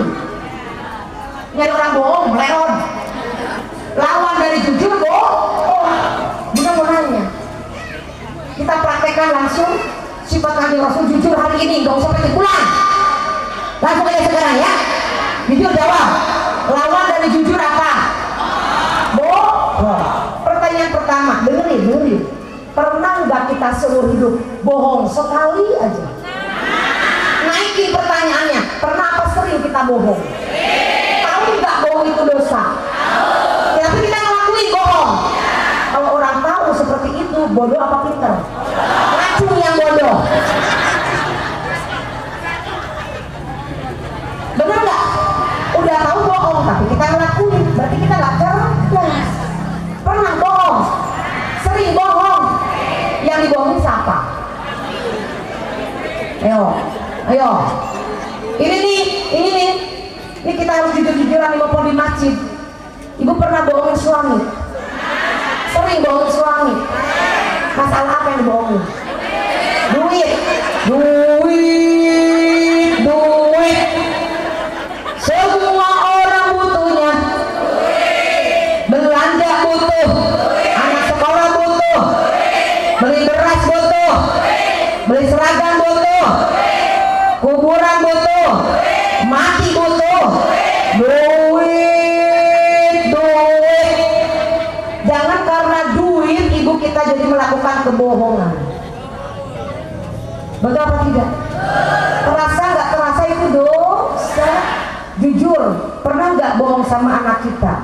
nyari orang bohong, leron. Lawan dari jujur bohong. Bukan nanya. Kita praktekkan langsung sifat Nabi Rasul jujur hari ini, nggak usah pakai pulang. Langsung aja sekarang ya. Jujur jawab. Lawan dari jujur apa? Bohong. Pertanyaan pertama, dengerin. Pernah nggak kita seumur hidup bohong sekali aja? Naikin pertanyaannya. Pernah apa sering kita bohong? Tahu nggak bohong itu dosa? Tapi kita ngelakuin bohong. Kalau orang tahu seperti itu, bodoh apa pintar? Racun yang bodoh. Benar nggak? Udah tahu bohong, tapi kita ngelakuin, berarti kita nggak cerdas. Pernah bohong, sering bohong. Yang dibohongin siapa? Ayo. Ini nih. Ini kita harus jujur-jujuran di masjid. Ibu pernah bohongin suami? Sering bohongin suami. Masalah apa yang dibohongin? Duit. Semua orang butuhnya. Belanja butuh. Anak sekolah butuh. Beli beras butuh. Beli seragam butuh. Kuburan butuh. Mati butuh. Duit. Jangan karena duit ibu kita jadi melakukan kebohongan. Betul apa tidak? Terasa nggak terasa itu dosa? Jujur, pernah nggak bohong sama anak kita?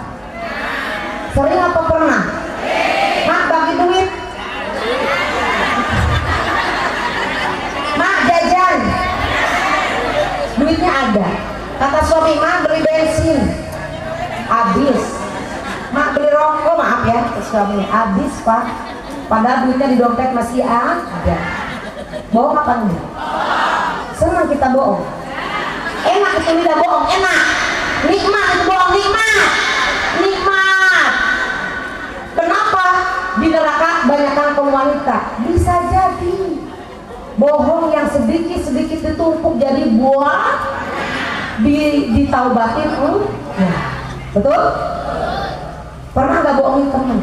Sering apa pernah? Mak bagi duit. Mak jajan. Duitnya ada. Kata suami, mak beli bensin. Habis. Mak beli rokok, maaf ya, suaminya habis pak. Padahal duitnya di dompet masih ada. Bohong apa enggak? Senang kita bohong. Enak itu tidak bohong, enak. Nikmat itu bohong, nikmat. Kenapa di neraka banyakkan kaum wanita? Bisa jadi bohong yang sedikit ditumpuk jadi buah ditaubatin. Betul? Pernah nggak bohongin teman?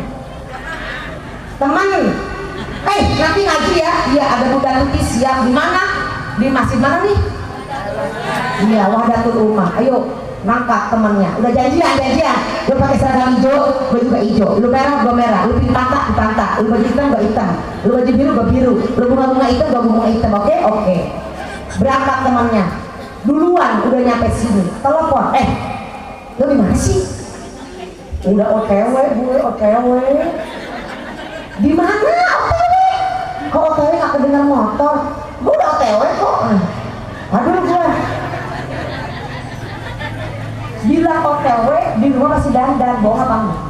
Nanti ngaji ya. Iya, ada budak putih siang di mana? Di masjid mana nih? Iya, Wahdatul Ummah. Ayo nangkap temannya. Udah janjian. Lu pakai seragam hijau, gue juga hijau. Lu merah, gue merah. Lu pintah. Lu baju hitam, gue hitam. Lu baju biru, gue biru. Lu bunga hitam, gue bunga hitam. Oke. Berangkat temannya. Duluan udah nyampe sini. Telepon. Lu di mana sih? Udah OTW. Di mana OTW? Kok OTW nggak kedengar motor? Gue udah OTW kok. Aduh gue. Bilang OTW di rumah masih dandan, bohong apa enggak?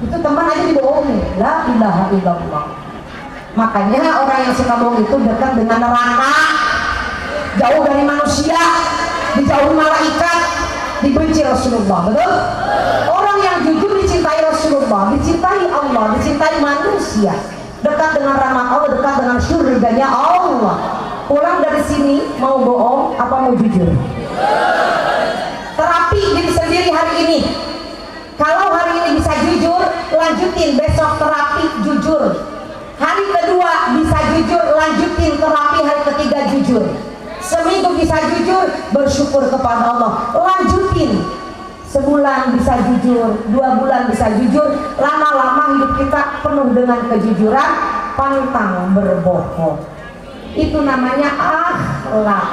Itu teman aja dibohongin. La ilaha illallah. Makanya orang yang suka bohong itu dekat dengan neraka, jauh dari manusia, dijauhi malaikat, dibenci Rasulullah. Betul? Orang yang jujur dicintai Rasulullah, dicintai Allah, dicintai manusia, dekat dengan rahmat Allah, dekat dengan surganya Allah. Pulang dari sini mau bohong apa mau jujur? Terapi diri sendiri hari ini. Kalau hari ini bisa jujur, lanjutin besok terapi jujur. Hari kedua bisa jujur, lanjutin terapi hari ketiga jujur. Seminggu bisa jujur, bersyukur kepada Allah, lanjutin. Sebulan bisa jujur, 2 bulan bisa jujur, lama-lama hidup kita penuh dengan kejujuran, pantang berbohong. Itu namanya akhlak.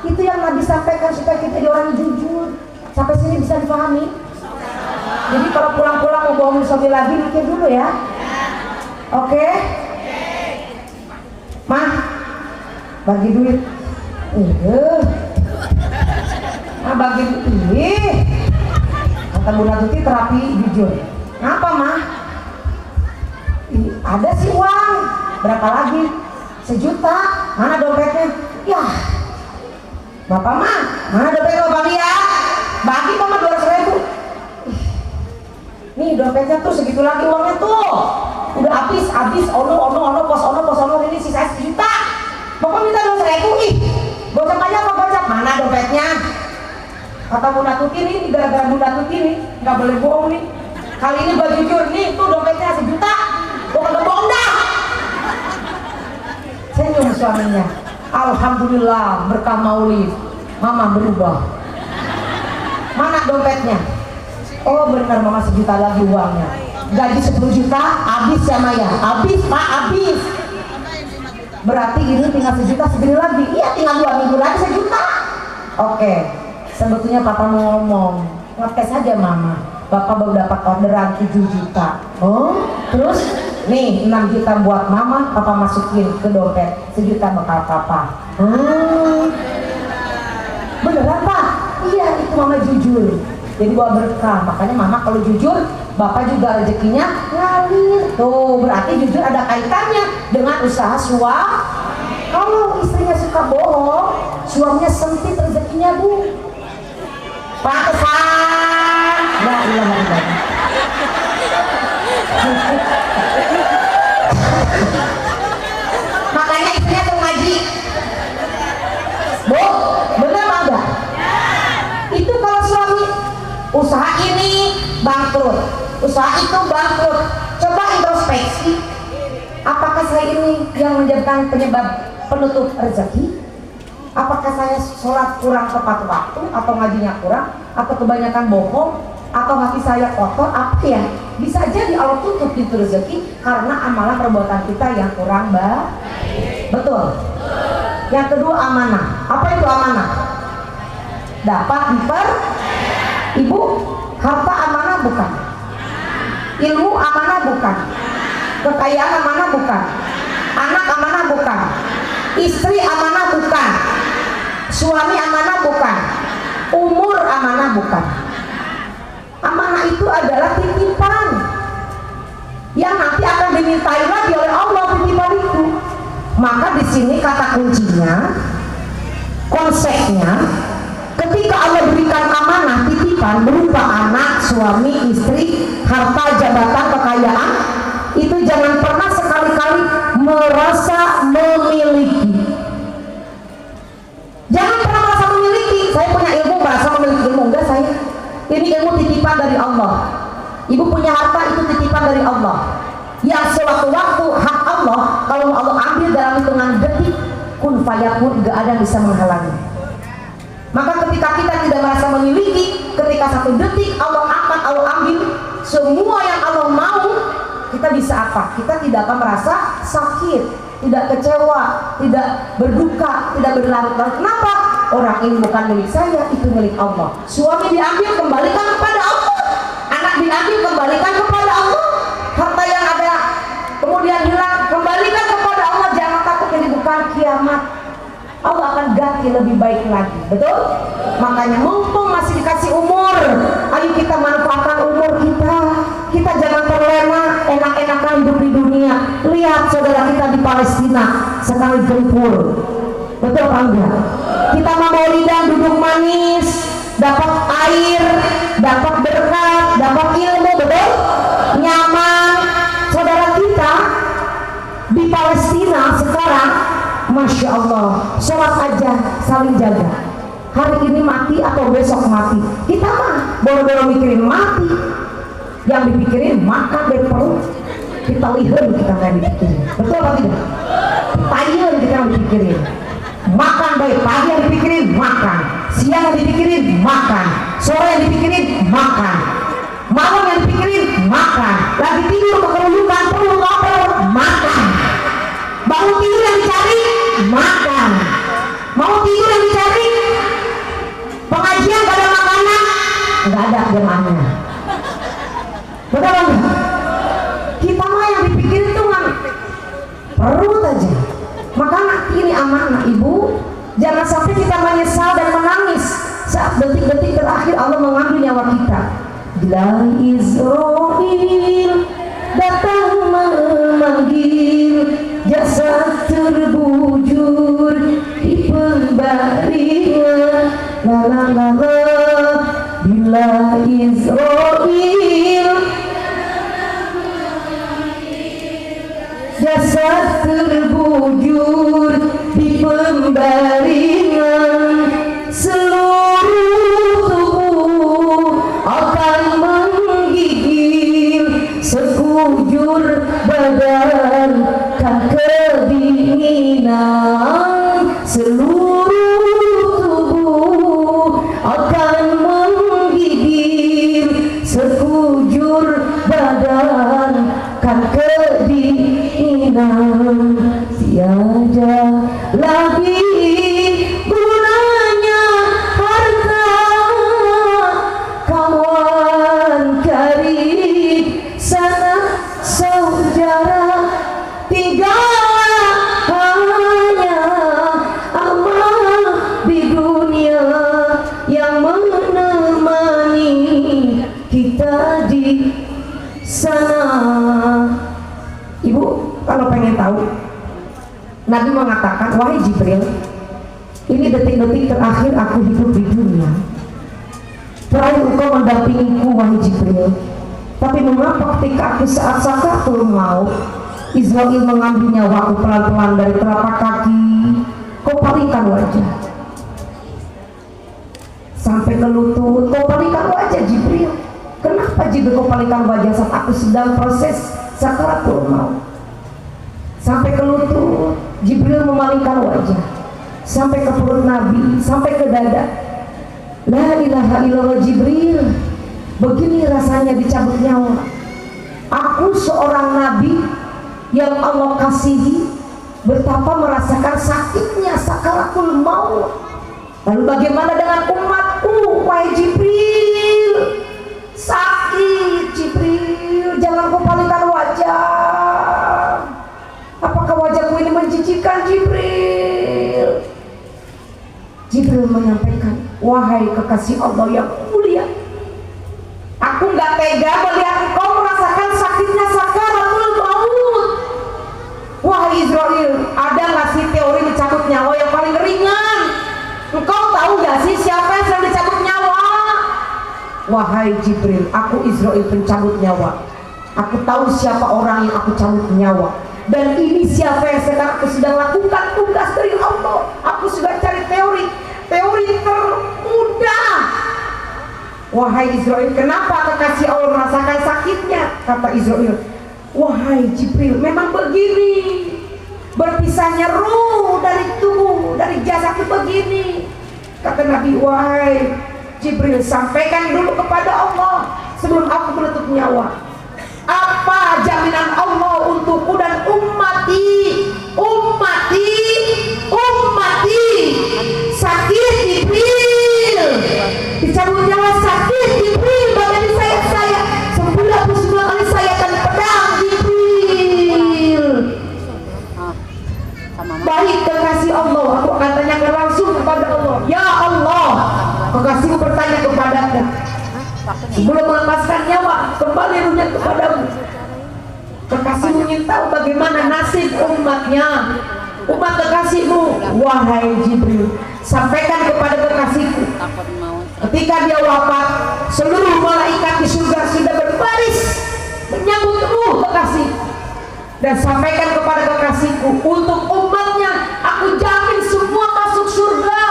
Itu yang Nabi sampaikan supaya kita jadi orang jujur. Sampai sini bisa dipahami? Jadi kalau pulang-pulang mau bohong suami lagi mikir dulu ya. Oke? Mah, bagi duit. Bagi duit. Kata Bunda Tuti terapi jujur. Kenapa mah? Ada sih uang. Berapa lagi? 1 juta. Mana dompetnya? Ya. Bapak mah, mana dompetnya bagi ya? Bagi mama 200.000. Nih dompetnya tuh segitu lagi uangnya tuh. Udah habis. Ono pos ono ini sisa 1 juta. Bapak minta 200.000. Ih, gocap aja apa gocap? Mana dompetnya? Kata Bunda Tuti nih, gara-gara Bunda Tuti nih, nggak boleh bohong nih. Kali ini gua jujur nih, tuh dompetnya 1 juta. Gua kagak bohong dah. Senyum suaminya. Alhamdulillah berkah maulid. Mama berubah. Mana dompetnya? Oh benar mama 1 juta lagi uangnya. Gaji 10 juta habis ya Maya. Habis pak, habis. Berarti ini tinggal 1 juta segini lagi. Iya tinggal 2 minggu lagi 1 juta. Oke. Sebetulnya papa mau ngomong, ngetes aja mama. Bapak baru dapat orderan 7 juta. Oh, terus nih 6 juta buat mama, papa masukin ke dompet. 1 juta bekal papa. Beneran pak? Iya, itu mama jujur. Jadi bawa berkah. Makanya mama kalau jujur, bapak juga rezekinya ngalir. Tuh, berarti jujur ada kaitannya dengan usaha suami. Kalau istrinya suka bohong, suaminya sempit rezekinya bu. Pantesan. La ilaha illallah. Makanya istrinya tuh ngaji. Bu, bener apa enggak? Itu kalau suami usaha ini bangkrut, usaha itu bangkrut. Coba introspeksi. Apakah saya ini yang menjadikan penyebab penutup rezeki? Apakah saya sholat kurang tepat waktu, atau ngajinya kurang, atau kebanyakan bohong, atau hati saya kotor? Apa ya? Bisa jadi Allah tutup pintu rezeki karena amalan perbuatan kita yang kurang baik. Betul. Yang kedua amanah. Apa itu amanah? Dapat Ibu, harta amanah bukan? Ilmu amanah bukan? Kekayaan amanah bukan? Anak amanah bukan? Istri amanah bukan? Suami amanah bukan? Umur amanah bukan? Amanah itu adalah titipan yang nanti akan dimintai lagi oleh Allah, titipan itu. Maka di sini kata kuncinya, konsepnya, ketika Allah berikan amanah titipan berupa anak, suami, istri, harta, jabatan, kekayaan, itu jangan pernah sekali-kali merasa memiliki. Jangan pernah merasa memiliki. Saya punya ilmu, merasa memiliki ilmu. Enggak saya. Ini ilmu titipan dari Allah. Ibu punya harta, itu titipan dari Allah. Yang sewaktu-waktu hak Allah, kalau Allah ambil dalam hitungan detik, kun fayakun, gak ada yang bisa menghalangi. Maka ketika kita tidak merasa memiliki, ketika 1 detik Allah akan Allah ambil semua yang Allah mau, kita bisa apa? Kita tidak akan merasa sakit, tidak kecewa, tidak berduka, tidak berlarut-larut. Kenapa? Orang ini bukan milik saya, itu milik Allah. Suami diambil, kembalikan kepada Allah. Anak diambil, kembalikan kepada Allah. Harta yang ada kemudian hilang, kembalikan kepada Allah. Jangan takut ini bukan kiamat. Allah akan ganti lebih baik lagi. Betul? Makanya mumpung masih dikasih umur, ayo kita manfaatkan umur kita. Kita jangan terlena enak-enakan hidup di dunia. Lihat saudara kita di Palestina sekali gempur. Betul apa enggak? Kita mau lidah duduk manis, dapat air, dapat berkat, dapat ilmu, betul? Nyaman. Saudara kita di Palestina sekarang, Masya Allah, sholat aja saling jaga. Hari ini mati atau besok mati. Kita mah boro-boro mikirin mati. Yang dipikirin makan dari perut. Kita lihat kita nggak dipikirin. Betul apa tidak? Tayan kita yang dipikirin. Makan baik, pagi yang dipikirin makan, siang yang dipikirin makan, sore yang dipikirin makan, malam yang dipikirin makan, lagi tidur kekerujukan perlu lapar makan, bangun tidur yang dicari makan, mau tidur yang dicari, pengajian gak ada makanan, nggak ada jemaahnya. ini amanah ibu. Jangan sampai kita menyesal dan menangis saat detik-detik terakhir Allah mengambil nyawa kita. Bila Israel datang memanggil, jasad terbujur di pembaringan. La la la la. Bila Israel jasad terbujur di pembaringan, seluruh tubuh akan menggigil, sekujur badan kan kedinginan, seluruh tubuh akan menggigil, sekujur badan kan kedinginan. Tiada lagi gunanya harta, kawan karib, sanak saudara, tinggallah hanya amal di dunia yang menemani kita di sana. Ibu kalau pengen tahu, Nabi mengatakan, wahai Jibril, ini detik-detik terakhir aku hidup di dunia. Terakhir engkau mendampingiku wahai Jibril. Tapi mengapa ketika aku saat sakaratul maut, Israel mengambil nyawaku pelan-pelan dari telapak kaki, kau palingkan wajah sampai ke lutut, kau palingkan wajah Jibril. Kenapa Jibril kau palingkan wajah saat aku sedang proses sakaratul maut? Sampai ke lutut, Jibril memalingkan wajah sampai ke perut Nabi, sampai ke dada. La ilaha illallah Jibril, begini rasanya dicabut nyawa. Aku seorang Nabi yang Allah kasihi, betapa merasakan sakitnya sakaratul maut. Lalu bagaimana dengan umatku wahai Jibril? Sakit Jibril, jangan kau palingkan wajah. Apakah wajahku ini menjijikkan Jibril? Jibril menyampaikan, wahai kekasih Allah yang mulia, aku nggak tega melihat engkau merasakan sakitnya sakaratul maut. Wahai Israel, ada nggak sih teori dicabut nyawa yang paling ringan? Engkau tahu nggak sih siapa yang sedang dicabut nyawa? Wahai Jibril, aku Israel pencabut nyawa. Aku tahu siapa orang yang aku cabut nyawa. Dan ini siapa yang sekarang aku sedang lakukan tugas dari Allah. Aku sudah cari teori termudah. Wahai Israel, kenapa kekasih Allah merasakan sakitnya? Kata Israel, wahai Jibril, memang begini. Berpisahnya ruh dari tubuh, dari jasad itu begini. Kata Nabi, wahai Jibril, sampaikan dulu kepada Allah sebelum aku menutup nyawa. Apa jaminan Allah untukku dan ummati? Sakit Jibril, dicabut nyawa sakit Jibril, bagian saya 99 kali saya akan pedang Jibril. Baik kekasih Allah, aku akan tanyakan langsung kepada Allah. Ya Allah, kekasihmu bertanya kepadaku, sebelum melepaskan nyawa, kembali ruhnya kepadamu. Kekasihmu ingin tahu bagaimana nasib umatnya, umat kekasihmu. Wahai Jibril, sampaikan kepada kekasihku, ketika dia wafat, seluruh malaikat di surga sudah berbaris menyambut ruh kekasih. Dan sampaikan kepada kekasihku, untuk umatnya aku jamin semua masuk surga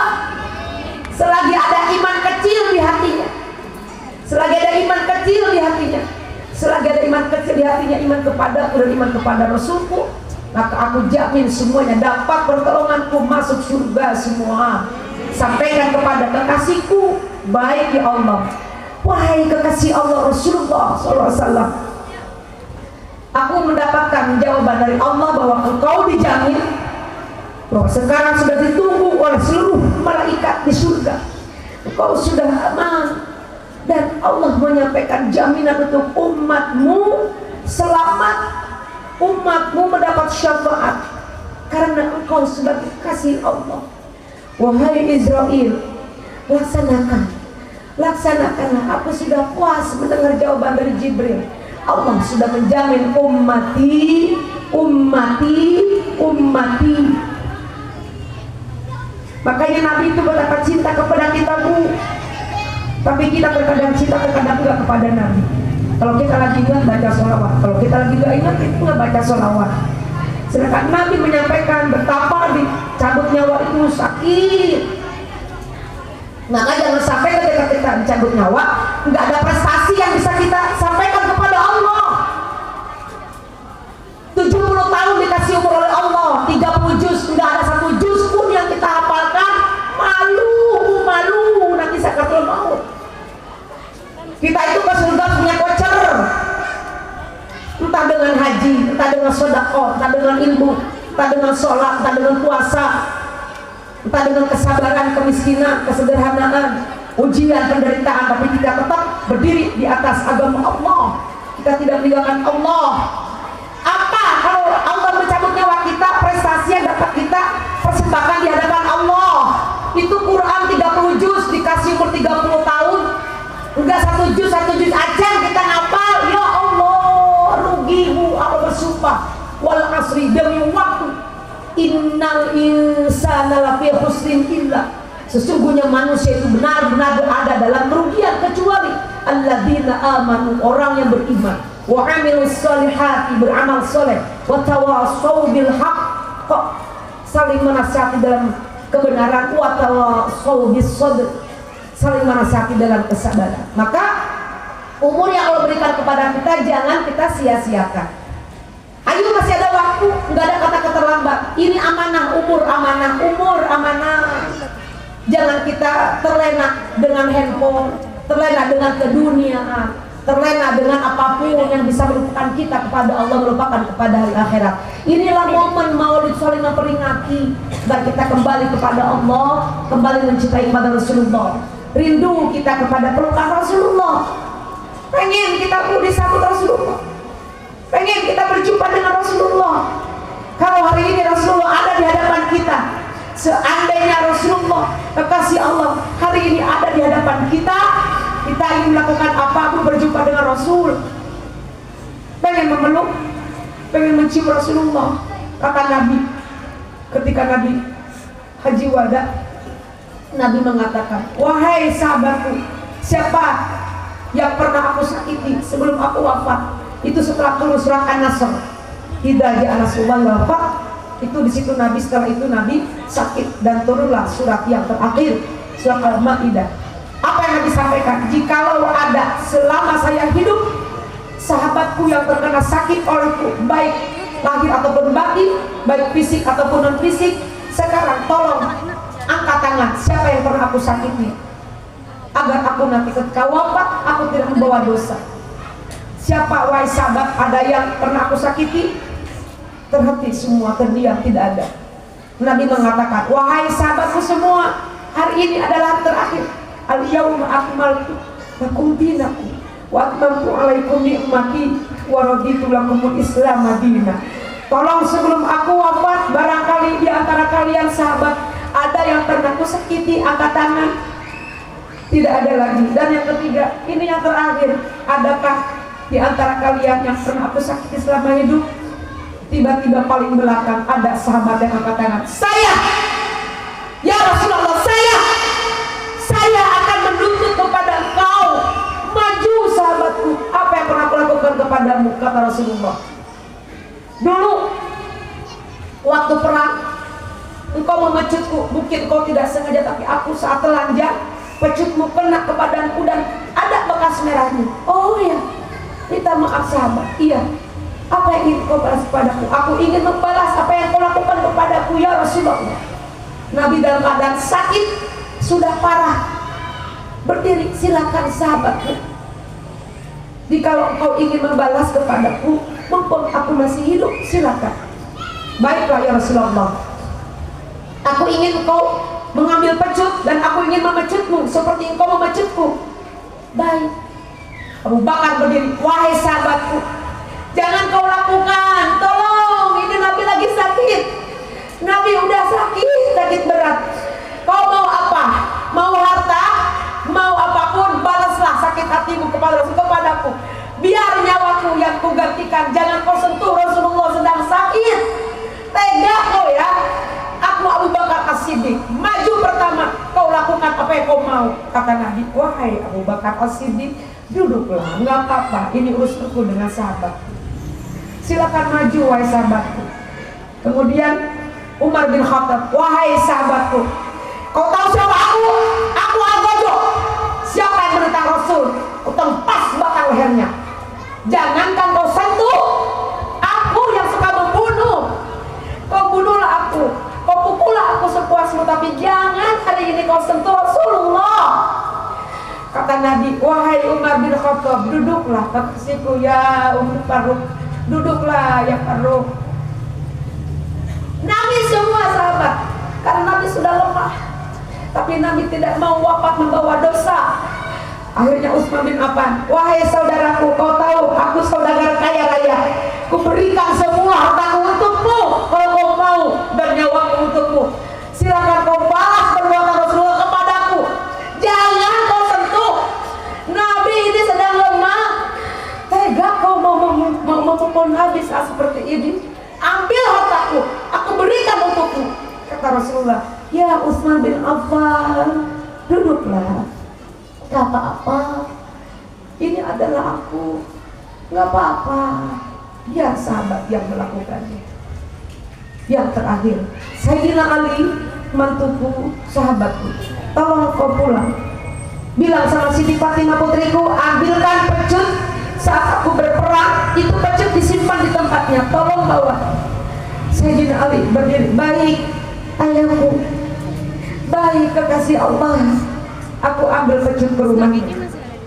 selagi ada iman kecil di hatinya. Selagi ada iman kecil di hatinya, selagi ada iman kecil di hatinya, iman kepadaku dan iman kepada Rasulku, maka aku jamin semuanya dapat pertolonganku, masuk surga semua. Sampaikan kepada kekasihku, baik ya Allah. Wahai kekasih Allah Rasulullah SAW, aku mendapatkan jawaban dari Allah bahwa engkau dijamin, bahwa sekarang sudah ditunggu oleh seluruh malaikat di surga. Engkau sudah aman. Dan Allah menyampaikan jaminan untuk umatmu selamat, umatmu mendapat syafaat. karena engkau sebagai kasih Allah. Wahai Israel, laksanakanlah. Aku sudah puas mendengar jawaban dari Jibril. Allah sudah menjamin ummati. Makanya Nabi itu betapa cinta kepada kita, Bu. Tapi kita terkadang cinta, terkadang enggak kepada Nabi. Kalau kita lagi ingat baca sholawat, kalau kita lagi enggak ingat itu enggak baca sholawat. Sedangkan Nabi menyampaikan betapa dicabut nyawa itu sakit. Maka jangan sampai ketika kita dicabut nyawa nggak ada prestasi yang bisa kita sampaikan kepada Allah. 70 tahun dikasih umur oleh Allah, 30 juz, nggak ada 1 juz pun yang kita hafalkan. Malu nanti sakaratul maut. Kita itu ke surga punya voucher, entah dengan haji, entah dengan sedekah, entah dengan ilmu, entah dengan sholat, entah dengan puasa, entah dengan kesabaran, kemiskinan, kesederhanaan, ujian, penderitaan, tapi kita tetap berdiri di atas agama Allah. Kita tidak meninggalkan Allah. Apa kalau Allah mencabut nyawa kita, prestasi yang dapat kita persembahkan di hadapan Allah? Itu Quran 30 juz dikasih umur 30 tahun, enggak 1 juz aja kita ngapal. Ya Allah, rugi Bu. Allah bersumpah, wal asri, demi waktu, innal insana lafi khusrin illa, sesungguhnya manusia itu benar-benar berada dalam kerugian kecuali alladzina amanu, orang yang beriman, wa amilus solihati, beramal soleh, wa tawassaw bil haqq, saling menasihati dalam kebenaran, wa tawassaw bis sabr, saling menasihati dalam kesabaran. Maka umur yang Allah berikan kepada kita jangan kita sia-siakan. Ayo, masih ada waktu, nggak ada kata terlambat. Ini amanah, umur amanah. Jangan kita terlena dengan handphone, terlena dengan keduniaan, terlena dengan apapun yang bisa melupakan kita kepada Allah, melupakan kepada hari akhirat. Inilah momen Maulid saling memperingati dan kita kembali kepada Allah, kembali mencintai kepada Rasulullah. Rindu kita kepada pelukan Rasulullah. Pengen kita disambut Rasulullah. Pengen kita berjumpa dengan Rasulullah. Kalau hari ini Rasulullah ada di hadapan kita, seandainya Rasulullah kekasih Allah hari ini ada di hadapan kita, kita ingin melakukan apa? Berjumpa dengan Rasul, pengen memeluk, pengen mencium Rasulullah. Kata Nabi, ketika Nabi haji wada, Nabi mengatakan, wahai sahabatku, siapa yang pernah aku sakiti sebelum aku wafat? Itu setelah turun surat An-Nasr, idza ja'a nasrullahi wal fath. Itu di situ Nabi, setelah itu Nabi sakit dan turunlah surat yang terakhir, surat Al-Maidah. Apa yang Nabi sampaikan? Jikalau ada selama saya hidup sahabatku yang terkena sakit olehku, baik lahir ataupun batin, baik fisik ataupun non fisik, sekarang tolong angkat tangan siapa yang pernah aku sakiti, agar aku nanti ketika wafat aku tidak membawa dosa. Siapa wahai sahabat ada yang pernah aku sakiti? Terhenti semua, terdiam, tidak ada. Nabi mengatakan, wahai sahabatku semua, hari ini adalah hari terakhir. Al-yawma akmaltu lakum dinakum wa atmamtu alaikum ni'mati wa raditu lakumul Islam madinah. Tolong sebelum aku wafat, barangkali di antara kalian sahabat ada yang pernah aku sakiti, angkat tangan. Tidak ada lagi. Dan yang ketiga, ini yang terakhir, adakah di antara kalian yang pernah aku sakiti selama hidup? Tiba-tiba paling belakang ada sahabat yang angkat tangan. Saya, ya Rasulullah, saya akan menuntut kepada engkau. Maju sahabatku, apa yang pernah aku lakukan kepadamu? Kata Rasulullah, dulu waktu perang engkau memecutku, mungkin kau tidak sengaja, tapi aku saat telanjang pecutmu kena kepadaku dan ada bekas merahnya. Oh ya, minta maaf sahabat. Iya, apa yang ingin kau balas kepadaku? Aku ingin membalas apa yang kau lakukan kepadaku ya Rasulullah. Nabi dalam keadaan sakit, sudah parah, berdiri. Silakan sahabatku, jikalau engkau ingin membalas kepadaku mumpung aku masih hidup, silakan. Baiklah ya Rasulullah, aku ingin engkau mengambil pecut dan aku ingin memecutmu seperti engkau memecutku. Baik. Abu Bakar berdiri, wahai sahabatku, jangan kau lakukan, tolong, ini Nabi lagi sakit. Nabi udah sakit berat. Kau mau apa? Mau harta? Mau apapun, balaslah sakit hatimu kepada kepadaku. Biar nyawaku yang kugantikan. Jangan kau sentuh Rasulullah sedang sakit. Tega kau ya. Aku Abu Bakar As-Siddiq, maju pertama, kau lakukan apa yang kau mau. Kata Nabi, wahai Abu Bakar As-Siddiq, duduklah, nggak apa-apa, ini urusanku dengan sahabat. Silakan maju wahai sahabatku. Kemudian Umar bin Khattab, wahai sahabatku, kau tahu siapa aku? Aku Al-Ghazal. Siapa yang menentang Rasul? Kau tempas batang lehernya. Jangankan kau sentuh, aku yang suka membunuh. Kau bunuhlah aku, kau pukullah aku sepuasmu, tapi jangan hari ini kau sentuh Rasulullah. Kata Nabi, wahai Umar bin Khattab, duduklah kekasihku ya Umar Faruk, duduklah ya Faruk. Nabi semua sahabat, karena Nabi sudah lemah, tapi Nabi tidak mau wafat membawa dosa. Akhirnya Utsman bin Affan, wahai saudaraku, kau tahu aku saudagar kaya raya, kuberikan semua hartaku untukmu kalau kau mau, dan nyawaku untukmu. Silakan kau balas perbuatan Rasulullah kepadaku. Jangan kau sentuh. Nabi ini sedang lemah. Tega kau mau memukul Nabi saat seperti ini? Ambil hartaku, aku berikan untukmu. Kata Rasulullah, ya Utsman bin Affan, duduklah. Gak apa-apa, ini adalah aku. Gak apa-apa, biar sahabat yang melakukannya. Yang terakhir, Sayyidina Ali, mantuku, sahabatku, tolong kau pulang. Bilang sama Siti Fatimah putriku, ambilkan pecut saat aku berperang, itu pecut disimpan di tempatnya, tolong bawa. Sayyidina Ali berdiri, baik ayahku, baik kekasih Allah. Aku ambil pecut ke rumah ini.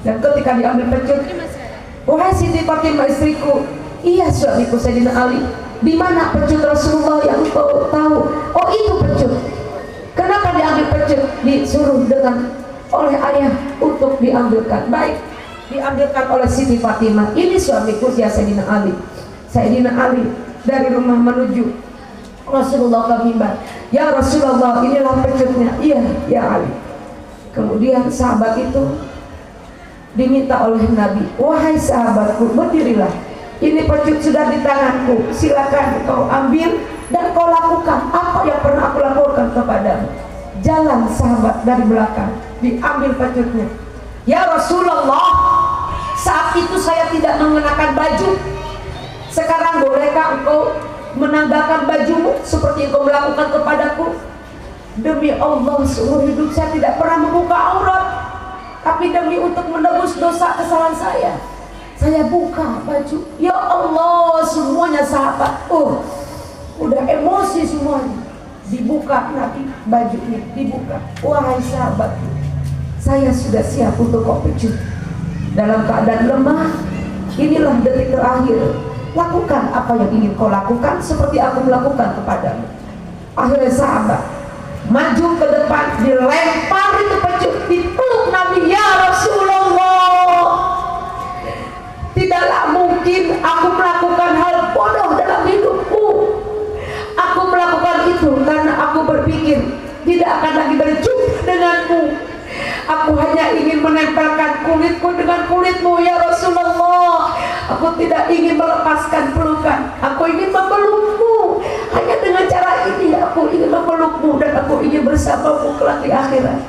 Dan ketika diambil pecut, wahai Siti Fatimah istriku, iya suamiku Sayyidina Ali, di mana pecut Rasulullah yang kau tahu? Oh itu pecut. Kenapa diambil pecut? Disuruh oleh ayah untuk diambilkan. Baik, diambilkan oleh Siti Fatimah. Ini suamiku ya Sayyidina Ali. Sayyidina Ali dari rumah menuju Rasulullah ke mimbar. Ya Rasulullah, inilah pecutnya. Iya, ya Ali. Kemudian sahabat itu diminta oleh Nabi, wahai sahabatku, berdirilah. Ini pecut sudah di tanganku. Silakan kau ambil dan kau lakukan apa yang pernah aku lakukan kepadamu. Jalan sahabat dari belakang, diambil pecutnya. Ya Rasulullah, saat itu saya tidak mengenakan baju. Sekarang bolehkah engkau menanggalkan bajumu seperti engkau melakukan kepadaku? Demi Allah, seumur hidup saya tidak pernah membuka aurat, tapi demi untuk menebus dosa kesalahan saya buka baju. Ya Allah, semuanya sahabat, udah emosi semuanya. Dibuka Nabi bajunya, dibuka. Wahai sahabat, saya sudah siap untuk kau pecut. Dalam keadaan lemah, inilah detik terakhir. Lakukan apa yang ingin kau lakukan seperti aku melakukan kepadamu. Akhirnya sahabat maju ke depan, dilempar itu pecut, dipeluk Nabi, ya Rasulullah. Tidaklah mungkin aku melakukan hal bodoh dalam hidupku. Aku melakukan itu karena aku berpikir tidak akan lagi berjumpa denganmu. Aku hanya ingin menempelkan kulitku dengan kulitmu ya Rasulullah. Aku tidak ingin melepaskan pelukan. Aku ingin memelukmu. Hanya dengan cara ini aku ingin memelukmu dan aku ingin bersamamu kelak di akhirat.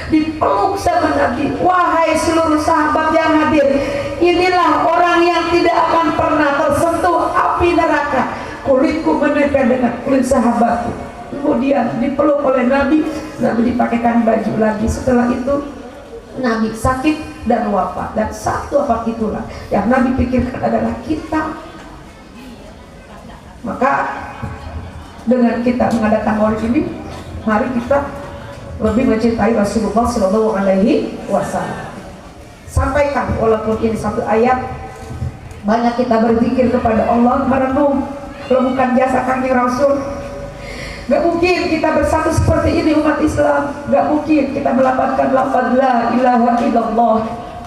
Dipeluk sama Nabi. Wahai seluruh sahabat yang hadir, inilah orang yang tidak akan pernah tersentuh api neraka. Kulitku menempel dengan kulit sahabatku. Kemudian dipeluk oleh Nabi. Nabi dipakaikan baju lagi. Setelah itu Nabi sakit dan wafat. Dan satu wafat itulah yang Nabi pikirkan adalah kita. Maka dengan kita mengadakan maulid ini, mari kita lebih mencintai Rasulullah Shallallahu Alaihi Wasallam. Sampaikan walaupun ini satu ayat, banyak kita berzikir kepada Allah, merenung, melakukan jasa kaki Rasul. Gak mungkin kita bersatu seperti ini umat Islam. Gak mungkin kita melafazkan lafaz la ilaha illallah,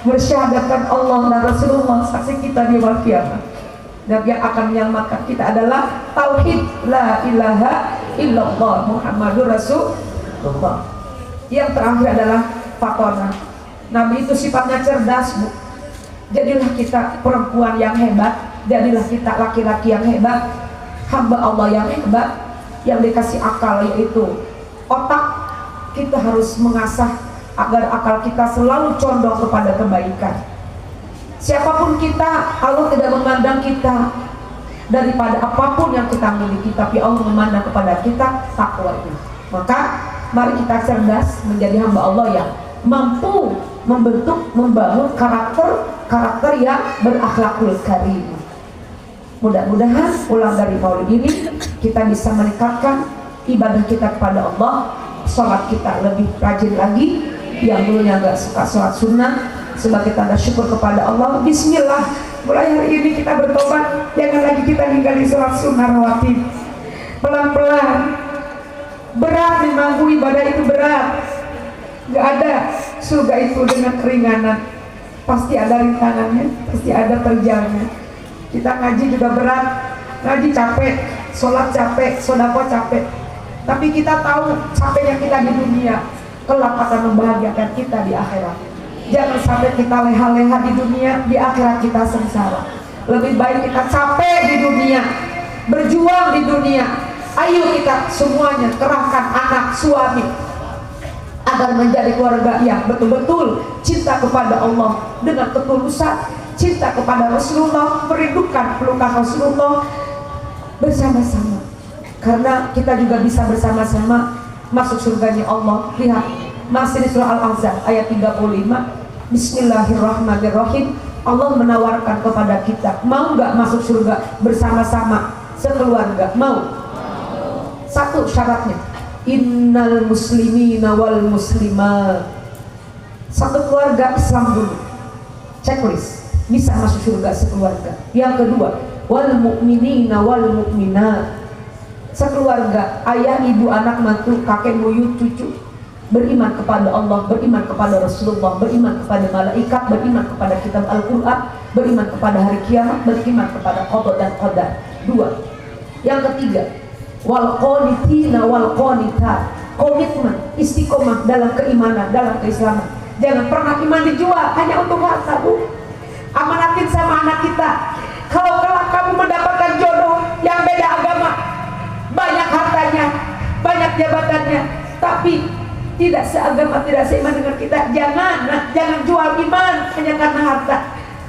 mensyahadatkan Allah dan Rasulullah saksi kita di yaumil qiyamah. Dan yang akan menyelamatkan kita adalah tauhid la ilaha illallah Muhammadur Rasulullah. Yang terakhir adalah fatona. Nabi itu sifatnya cerdas, Bu. Jadilah kita perempuan yang hebat, jadilah kita laki-laki yang hebat, hamba Allah yang hebat, yang dikasih akal, yaitu otak. Kita harus mengasah agar akal kita selalu condong kepada kebaikan. Siapapun kita, Allah tidak memandang kita daripada apapun yang kita miliki, tapi Allah memandang kepada kita takwa itu. Maka mari kita cerdas menjadi hamba Allah yang mampu membentuk, membangun karakter yang berakhlakul karim. Mudah-mudahan pulang dari maulid ini kita bisa meningkatkan ibadah kita kepada Allah, sholat kita lebih rajin lagi. Yang dulunya nggak suka sholat sunnah, sebagai tanda syukur kepada Allah, bismillah, mulai hari ini kita bertobat, jangan lagi kita ninggalin sholat sunnah rawatib. Pelan-pelan, berat memang, ibadah itu berat. Gak ada surga itu dengan keringanan, pasti ada rintangannya, pasti ada terjalnya. Kita ngaji juga berat, ngaji capek, sholat capek, sodako capek, tapi kita tahu capeknya kita di dunia kelak akan membahagiakan kita di akhirat. Jangan sampai kita leha-leha di dunia, di akhirat kita sengsara. Lebih baik kita capek di dunia, berjuang di dunia. Ayo kita semuanya kerahkan anak, suami, agar menjadi keluarga yang betul-betul cinta kepada Allah dengan ketulusan, cinta kepada Rasulullah, merindukan pelukan Rasulullah bersama-sama. Karena kita juga bisa bersama-sama masuk surganya Allah. Lihat, masih di surah Al-Ahzab ayat 35. Bismillahirrahmanirrahim. Allah menawarkan kepada kita, mau nggak masuk surga bersama-sama sekeluarga? Mau? Satu syaratnya, innal muslimina wal muslimat. Satu keluarga Islam dulu, checklist, bisa masuk surga sekeluarga. Yang kedua, wal mu'minina wal mu'minat. Sekeluarga, ayah, ibu, anak, mantu, kakek, buyut, cucu, beriman kepada Allah, beriman kepada Rasulullah, beriman kepada malaikat, beriman kepada kitab Al-Quran, beriman kepada hari kiamat, beriman kepada qada dan qadar. Dua. Yang ketiga, wal qanitina wal qanitat. Komitmen, istiqomah dalam keimanan, dalam keislaman. Jangan pernah iman dijual hanya untuk harta, Bu. Amanatin sama anak kita. Kalau kelak kamu mendapatkan jodoh yang beda agama, banyak hartanya, banyak jabatannya, tapi tidak seagama, tidak seiman dengan kita, jangan jual iman hanya karena harta.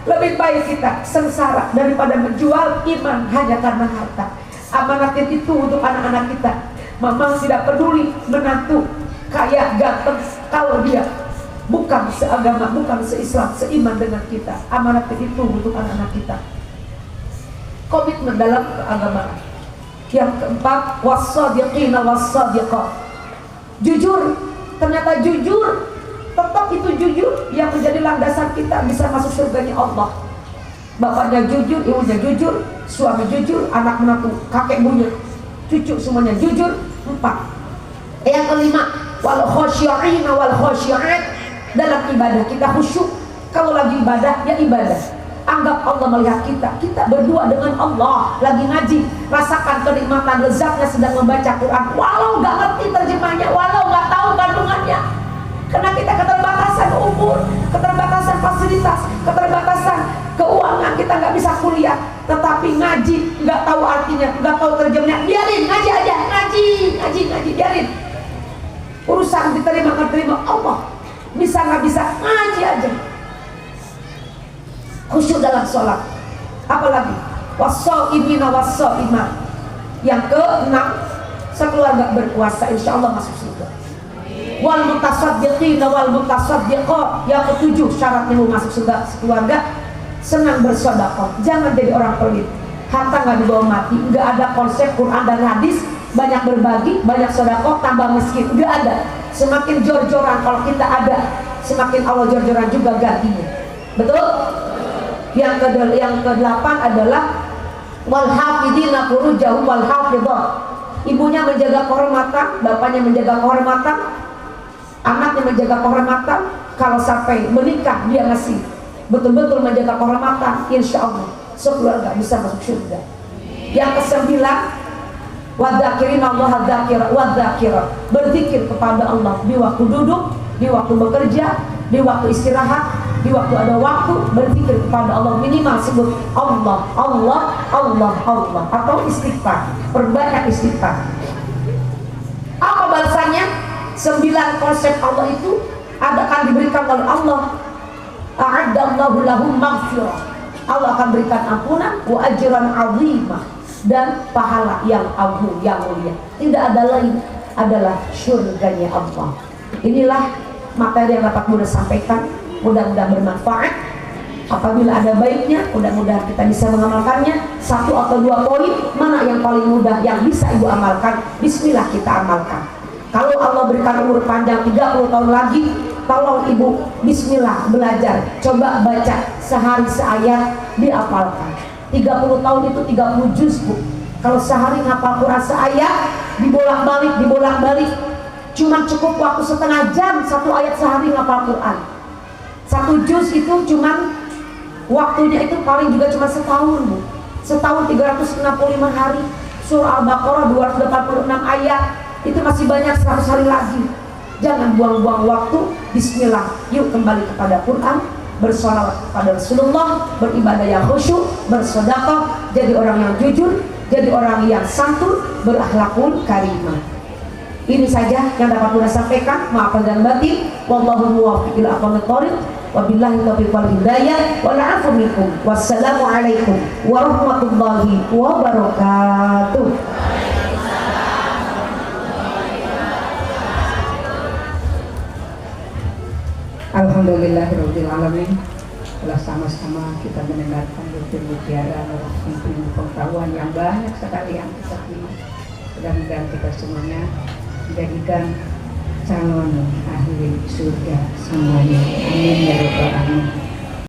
Lebih baik kita sengsara daripada menjual iman hanya karena harta. Amanatin itu untuk anak-anak kita. Mama tidak peduli menantu kaya ganteng kalau dia bukan seagama, bukan seislam, seiman dengan kita. Amanatin itu untuk anak-anak kita. Komitmen dalam keagamaan. Yang keempat, wassadiqina wassadiqat. Jujur, ternyata jujur, tetap itu jujur yang menjadi landasan kita bisa masuk surganya Allah. Bapaknya jujur, ibunya jujur, suami jujur, anak menantu, kakek buyut, cucu semuanya jujur. Empat. Yang kelima, wal khosyi'ina wal khosyi'at. Dalam ibadah kita khusyuk. Kalau lagi ibadah, ya ibadah. Anggap Allah melihat kita. Kita berdua dengan Allah lagi ngaji, rasakan kenikmatan lezatnya sedang membaca Quran. Walau nggak ngerti terjemahnya, walau nggak tahu kandungannya, karena kita keterbatasan umur, keterbatasan fasilitas, keterbatasan keuangan, kita nggak bisa kuliah. Tetapi ngaji nggak tahu artinya, nggak tahu terjemahnya, biarin ngaji aja, ngaji, biarin. Urusan diterima nggak terima Allah, bisa nggak bisa ngaji aja. Khusyuk dalam sholat. Apalagi wassa'imina wassa'imah. Yang keenam, sekeluarga berpuasa insya Allah masuk surga. Wal mutasaddiqina wal mutasaddiqat. Yang ketujuh syaratnya mau masuk surga sekeluarga, senang bersedekah. Jangan jadi orang pelit. Harta nggak dibawa mati. Nggak ada konsep Quran dan hadis banyak berbagi, banyak sedekah tambah miskin. Nggak ada. Semakin jor-joran kalau kita ada, semakin Allah jor-joran juga gantinya. Betul? Yang kedelapan adalah wal hafidina furujahum wal hafidhat. Ibunya menjaga kehormatan, bapaknya menjaga kehormatan, anaknya menjaga kehormatan. Kalau sampai menikah dia ngasih betul-betul menjaga kehormatan, insya Allah sekeluarga bisa masuk surga. Yang kesembilan, Wadzakirin Allah wadzakira, berzikir kepada Allah di waktu duduk, di waktu bekerja, di waktu istirahat, di waktu ada waktu, berzikir kepada Allah, minimal sebut Allah, Allah, Allah, Allah, atau istighfar, perbanyak istighfar. Apa balasannya? 9 konsep Allah itu akan diberikan oleh Allah. A'addallahu lahum maghfirah, Allah akan berikan ampunan, wa ajran 'azimah, dan pahala yang agung, yang mulia. Tidak ada lain adalah surganya Allah. Inilah materi yang dapat Bunda sampaikan. Mudah-mudahan bermanfaat. Apabila ada baiknya, mudah-mudahan kita bisa mengamalkannya. 1 atau 2 poin, mana yang paling mudah yang bisa Ibu amalkan, bismillah kita amalkan. Kalau Allah berikan umur panjang 30 tahun lagi, tolong Ibu bismillah belajar, coba baca sehari seayat, dihafalkan. 30 tahun itu 30 juz, Bu. Kalau sehari ngapal Quran seayat, dibolak-balik, cuman cukup waktu setengah jam 1 ayat sehari ngapal Quran. 1 juz itu cuman waktunya itu paling juga cuma setahun, Bu. Setahun 365 hari. Surah Al-Baqarah 286 ayat, itu masih banyak 100 hari lagi. Jangan buang-buang waktu. Bismillah, yuk kembali kepada Quran, bersolawat kepada Rasulullah, beribadah yang khusyuk, bersedekah, jadi orang yang jujur, jadi orang yang santun, berakhlakul karimah. Ini saja yang dapat Bunda sampaikan. Maafkan dan batin. Wallahu muwaffiq ila aqwamit thoriq. Wabillahi taufiq wal hidayah. Wal 'afwu minkum. Wassalamu alaikum warahmatullahi wabarakatuh. Alhamdulillahirabbil alamin. Telah sama-sama kita mendengarkan mutiara ilmu pengetahuan yang banyak sekali yang kita terima. Mudah-mudahan kita semuanya menjadikan calon ahli surga semuanya. Amin ya rabbal alamin.